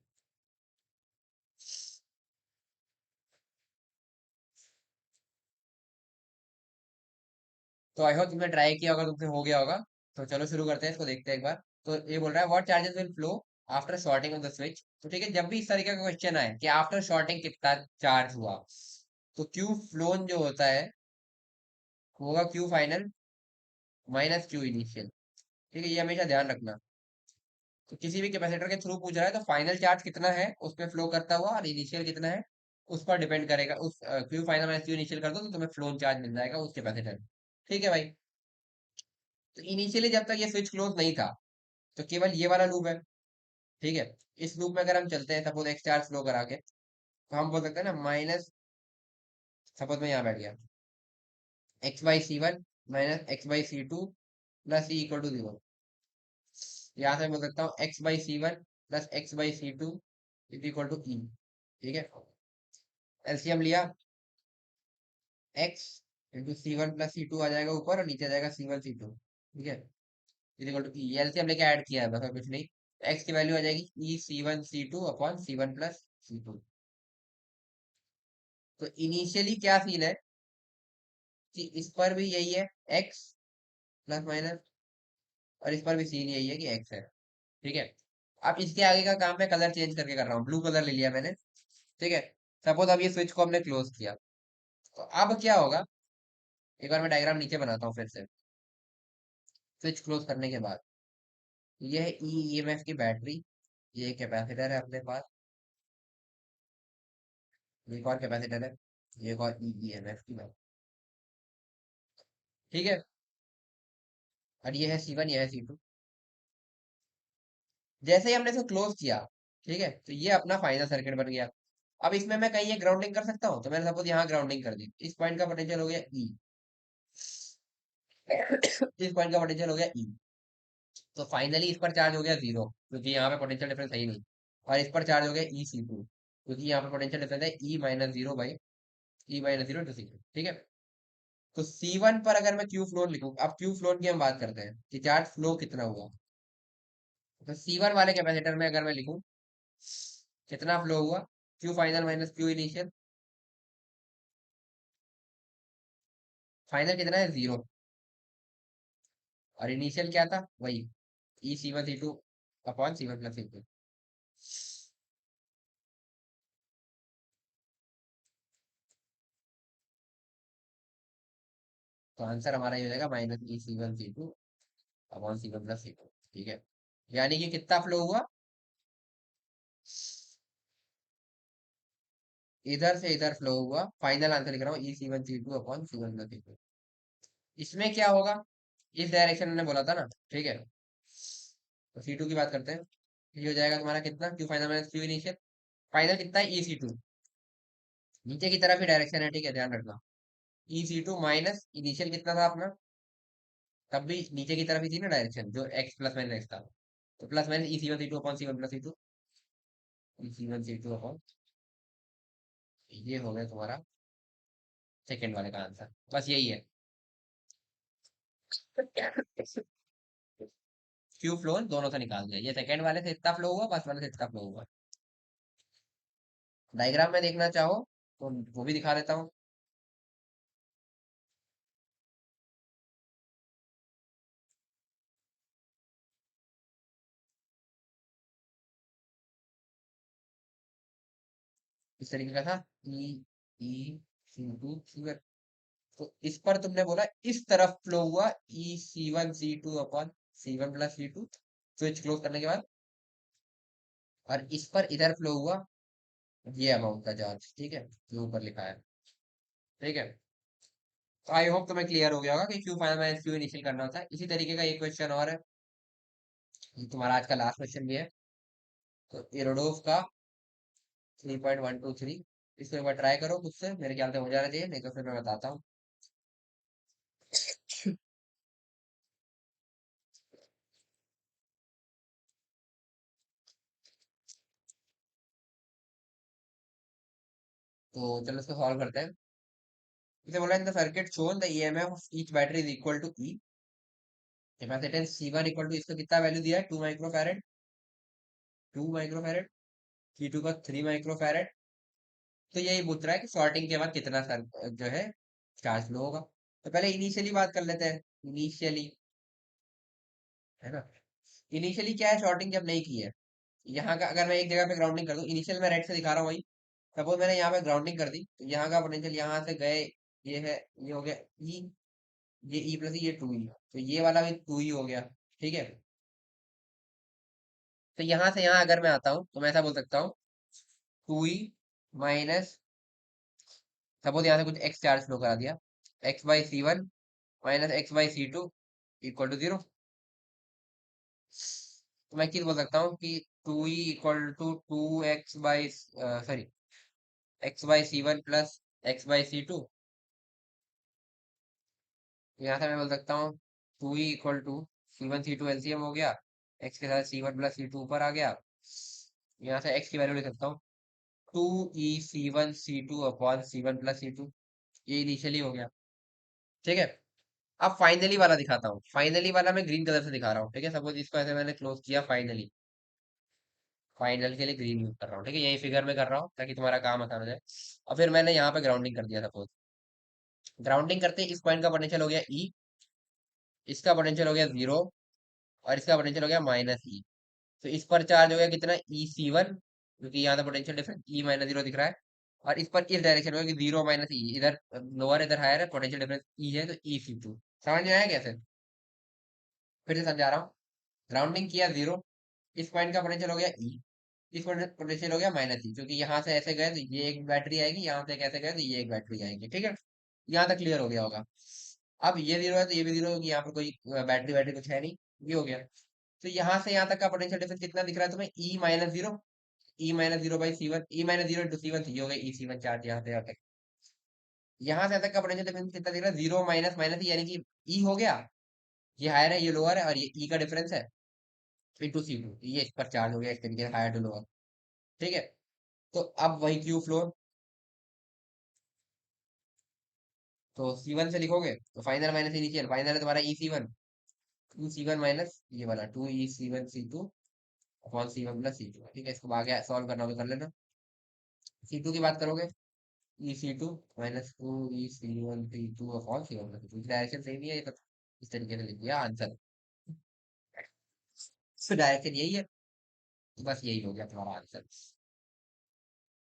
तो आई होप तुमने ट्राई किया होगा, तुमसे हो गया होगा। तो चलो शुरू करते हैं, इसको देखते हैं एक बार। तो ये बोल रहा है what charges will flow after shorting of the switch. तो ठीक है, जब भी इस तरीके का क्वेश्चन आए कि आफ्टर शॉर्टिंग कितना चार्ज हुआ, तो क्यू फ्लोन जो होता है वो होगा Q final minus Q initial. ठीक है, ये हमेशा ध्यान रखना। तो किसी भी कैपेसिटर के थ्रू पूछ रहा है तो फाइनल चार्ज कितना है उस पर फ्लो करता हुआ, और इनिशियल कितना है उस पर डिपेंड करेगा। उस Q final minus Q initial कर दो तो तुम्हें फ्लोन चार्ज मिल जाएगा उस कैपेसिटर में। ठीक है भाई। तो इनिशियली जब तक ये स्विच क्लोज नहीं था, तो केवल ये वाला लूप है। ठीक है, इस लूप में अगर हम चलते हैं, सपोज एक्स चार्ज फ्लो करा के, तो हम बोल सकते हैं ना माइनस, सपोज मैं यहाँ बैठ गया, x/c1 minus x/c2 plus c equal to 0। यहाँ से मैं बोल सकता हूँ x/c1 plus x/c2 is equal to E. ठीक है, एलसीएम लिया, x into C1 plus C2 आ जाएगा ऊपर, और नीचे आ जाएगा C1 C2। ठीक है, is equal to E. LCM लेके ऐड किया है बस, और कुछ नहीं। x की वैल्यू आ जाएगी ई C1 C2 upon C1 plus C2। तो इनिशियली क्या सीन है कि इस पर भी यही है, x प्लस माइनस, और इस पर भी सीन यही है कि x है। ठीक है, अब इसके आगे का काम मैं कलर चेंज करके कर रहा हूँ, ब्लू कलर ले लिया मैंने। ठीक है, सपोज अब ये स्विच को हमने क्लोज किया, तो अब क्या होगा? एक बार मैं डायग्राम नीचे बनाता हूँ फिर से। स्विच क्लोज करने के बाद ये है ई ईएमएफ की बैटरी, ये कैपेसिटर है अपने पास, ये एक और कैपेसिटर है, ये एक और ई ईएमएफ की बैटरी। ठीक है, और ये है C1, ये है C2। जैसे ही हमने इसको क्लोज किया, ठीक है, तो ये अपना फाइनल सर्किट बन गया। अब इसमें मैं कहीं ये ग्राउंडिंग कर सकता हूँ, तो मैंने सपोज यहाँ ग्राउंडिंग कर दी, इस पॉइंट का पोटेंशियल हो गया ई। इस पॉइंट का पोटेंशियल हो गया ई। तो फाइनली इस पर चार्ज हो गया 0, क्योंकि यहाँ पे पोटेंशियल डिफरेंस है ही नहीं। और इस पर चार्ज हो गया ई C2, क्योंकि यहाँ पे पोटेंशियल डिफरेंस है E-0/E-0 ठीक है। तो C1 पर अगर मैं क्यू फ्लोन लिखूं, अब क्यू फ्लोन की हम बात करते हैं कि चार्ज फ्लो कितना हुआ। तो C1 वाले कैपेसिटर में अगर मैं लिखूं कितना फ्लो हुआ, Q final minus Q initial. Final कितना है? 0। और इनिशियल क्या था? वही ई C1 C2 upon C1 plus C2। तो आंसर हमारा ये हो जाएगा minus E C1 C2 upon C1 plus C2। ठीक है, यानी कि कितना फ्लो हुआ, इधर से इधर फ्लो हुआ। फाइनल आंसर लिख रहा हूँ E C1 C2 upon C1 plus C2। इसमें क्या होगा, इस डायरेक्शन में बोला था ना। ठीक है, तो C2 की बात करते हैं। ये हो जाएगा तुम्हारा कितना, Q final minus Q initial. Final कितना है? E C2, नीचे की तरफ ही डायरेक्शन है। ठीक है, ध्यान रखना। E C2 माइनस इनिशियल कितना था अपना, तब भी नीचे की तरफ ही थी ना डायरेक्शन, जो एक्स प्लस माइनस एक्स था। तो plus minus E C one C two upon C one plus C two, E C one C two upon, ये हो गया तुम्हारा सेकंड वाले का आंसर। बस यही है। क्यू फ्लो दोनों से निकाल दिया, ये सेकंड वाले से इतना फ्लो हुआ, फर्स्ट वाले से इतना फ्लो हुआ। डायग्राम में देखना चाहो तो वो भी दिखा देता हूँ। इस तरीके का था, ई ई सी टू सी वन। तो इस पर तुमने बोला इस तरफ फ्लो हुआ E C one C two upon C one plus C two, switch close करने के बाद। और इस पर इधर फ्लो हुआ ये अमाउंट का चार्ज, ठीक है, जो ऊपर लिखा है। ठीक है, तो आई होप तुम्हें क्लियर हो गया होगा कि Q final minus Q initial करना होता है। इसी तरीके का एक क्वेश्चन और है, ये तुम्हारा आज का लास्ट क्वेश्चन भी है। तो इरोडोव का 3.123, इसको एक बार ट्राई करो खुद से, मेरे ख्याल से हो जाना चाहिए, नहीं तो फिर मैं बताता हूँ। तो चलो इसको सॉल्व करते हैं। इसे बोला in the circuit shown the EMF of each battery is equal to E, capacitance C1 equal to, इसको कितना वैल्यू दिया है, 2 माइक्रोफैरेड, 2 माइक्रोफैरेड, C2 का 3 माइक्रोफैरेड। तो यही पूछ रहा है कि सॉर्टिंग के बाद कितना सर जो है चार्ज फ्लो होगा। तो पहले इनिशियली बात कर लेते हैं, इनिशियली, है ना। इनिशियली क्या है, शॉर्टिंग जब नहीं की है, यहाँ का अगर मैं एक जगह पे ग्राउंडिंग कर दूं, इनिशियल मैं रेड से दिखा रहा हूँ वही। सपोज मैंने यहाँ पे ग्राउंडिंग कर दी, तो यहाँ का पोटेंशियल यहाँ से गए, ये है, ये हो गया ई, ये ई प्लस ये 2 ई, तो ये वाला भी 2 ई हो गया। ठीक है, तो यहाँ से यहाँ अगर मैं आता हूँ तो मैं ऐसा बोल सकता हूँ 2 ई माइनस, सपोज यहाँ से कुछ एक्स चार्ज फ्लो करा दिया, x by C one minus x by C two equal to 0। तो मैं किस बोल सकता हूँ कि 2 E equal to 2 x by, sorry, x by C one plus x by C two. यहाँ से मैं बोल सकता हूँ 2 E equal to C one C two LCM हो गया, एक्स के साथ C one plus C two ऊपर आ गया। यहाँ से एक्स की वैल्यू लिख सकता हूँ 2 E C one C two upon C one plus C two, ये इनिशियली हो गया। ठीक है, अब फाइनली वाला दिखाता हूँ। फाइनली वाला मैं ग्रीन कलर से दिखा रहा हूँ, ठीक है। सपोज इसको ऐसे मैंने क्लोज किया फाइनली, फाइनल के लिए ग्रीन यूज कर रहा हूँ, ठीक है, यही फिगर में कर रहा हूँ ताकि तुम्हारा काम आसान हो जाए। और फिर मैंने यहाँ पे ग्राउंडिंग कर दिया, सपोज ग्राउंडिंग करते ही इस पॉइंट का पोटेंशियल हो गया ई, इसका पोटेंशियल हो गया 0, और इसका पोटेंशियल हो गया माइनस ई। तो इस पर चार्ज हो गया कितना, ई सी वन, क्योंकि यहाँ तो पोटेंशियल डिफरेंस ई माइनस 0 दिख रहा है। और इस पर इस डायरेक्शन में 0 माइनस ई, इधर लोअर इधर हायर है, पोटेंशियल डिफरेंस ई है, तो ई सी टू। समझ में आया कैसे, फिर से समझा रहा हूँ। ग्राउंडिंग किया 0, इस पॉइंट का पोटेंशियल हो गया ई, इस पॉइंट पोटेंशियल हो गया माइनस ई, क्योंकि यहाँ से ऐसे गए तो ये एक बैटरी आएगी, यहाँ से कैसे गए तो ये एक बैटरी आएगी। ठीक है, यहाँ तक क्लियर हो गया होगा। अब ये 0 है तो ये भी 0 होगी, यहाँ पर कोई बैटरी बैटरी कुछ है नहीं, ये हो गया। तो यहाँ से यहाँ तक का पोटेंशियल डिफरेंस कितना दिख रहा है तुम्हें, E minus 0, E minus 0 by C one, E minus 0 into C one, ये हो गया ई सी वन चार्ज यहाँ से यहाँ तक। यहाँ से यहाँ तक का पोटेंशियल डिफरेंस कितना दिख रहा है, 0 माइनस माइनस, यानी कि ई हो गया, ये हायर है ये लोअर है, और ये ई का डिफरेंस है इंटू सी टू, ये इस पर चार्ज हो गया इस तरीके से, हायर टू लोअर। ठीक है, तो अब वही क्यू फ्लो, तो सी वन से लिखोगे तो फाइनल माइनस इनिशियल, फाइनल है तुम्हारा E C one, 2 C one minus ये वाला 2 E C one C two upon C one plus C two. ठीक है, इसको आगे सॉल्व करना होगा कर लेना। सी टू की बात करोगे, E C two minus 2 E C one C two upon C one plus C two, direction same ही है ये तो, इस तरीके से लिख दिया आंसर। तो डायरेक्शन यही है, तो बस यही हो गया तुम्हारा आंसर।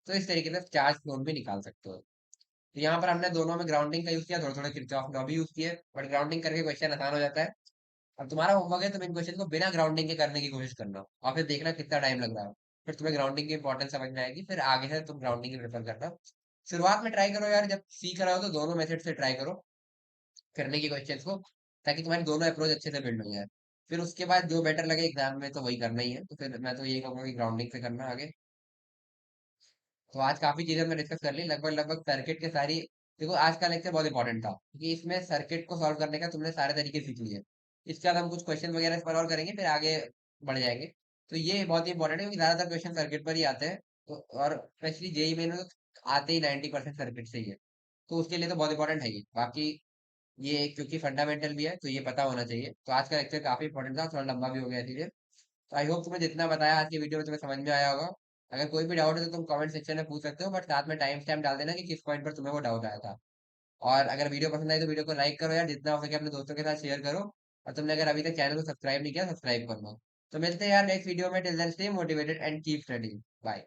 तो इस तरीके से चार्ज फ्लोन भी निकाल सकते हो। तो यहाँ पर हमने दोनों में ग्राउंडिंग का यूज किया, थोड़ा थोड़ा किरचॉफ लॉ भी यूज किया, बट ग्राउंडिंग करके क्वेश्चन आसान हो जाता है। अब तुम्हारा होमवर्क है, तुम इन क्वेश्चन को बिना ग्राउंडिंग के करने की कोशिश करना, और फिर देखना कितना टाइम लग रहा है। फिर तुम्हें ग्राउंडिंग की इंपॉर्टेंस समझ में आएगी, फिर आगे से तुम ग्राउंडिंग ही प्रेफर करना। शुरुआत में ट्राई करो यार, जब सीख रहे हो तो दोनों मेथड से ट्राई करो करने की क्वेश्चंस को, ताकि तुम्हारी दोनों अप्रोच अच्छे से बिल्ड हो जाए। फिर उसके बाद जो बेटर लगे एग्जाम में तो वही करना ही है, तो फिर मैं तो यही कहूंगा कि ग्राउंडिंग से करना आगे। तो आज काफी चीजें हमने डिस्कस कर ली, लगभग लगभग सर्किट के सारी। देखो आज का लेक्चर बहुत इंपॉर्टेंट था, क्योंकि इसमें सर्किट को सॉल्व करने का तुमने सारे तरीके सीख लिए। इसके बाद हम कुछ क्वेश्चन वगैरह सॉल्व करेंगे, फिर आगे बढ़ जाएंगे। तो ये बहुत ही इंपॉर्टेंट है, क्योंकि ज्यादातर क्वेश्चन सर्किट पर ही आते हैं। तो और स्पेशली जेई में तो आते ही 90% सर्किट से ही है। तो उसके लिए तो बहुत इंपॉर्टेंट है ये। बाकी ये क्योंकि फंडामेंटल भी है, तो ये पता होना चाहिए। तो आज का लेक्चर काफी इंपॉर्टेंट था, थोड़ा लंबा भी हो गया इसीलिए। तो आई होप तुम्हें जितना बताया आज की वीडियो में तुम्हें समझ में आया होगा। अगर कोई भी डाउट है तो तुम कमेंट सेक्शन में पूछ सकते हो, बट साथ में टाइम स्टैम्प डाल देना कि किस पॉइंट पर तुम्हें वो डाउट आया था। और अगर वीडियो पसंद आई तो वीडियो को लाइक करो यार, जितना हो सके अपने दोस्तों के साथ शेयर करो। और तुमने अगर अभी तक चैनल को सब्सक्राइब नहीं किया, सब्सक्राइब कर लो। तो मिलते हैं यार नेक्स्ट वीडियो में। Till then stay motivated and keep studying. Bye.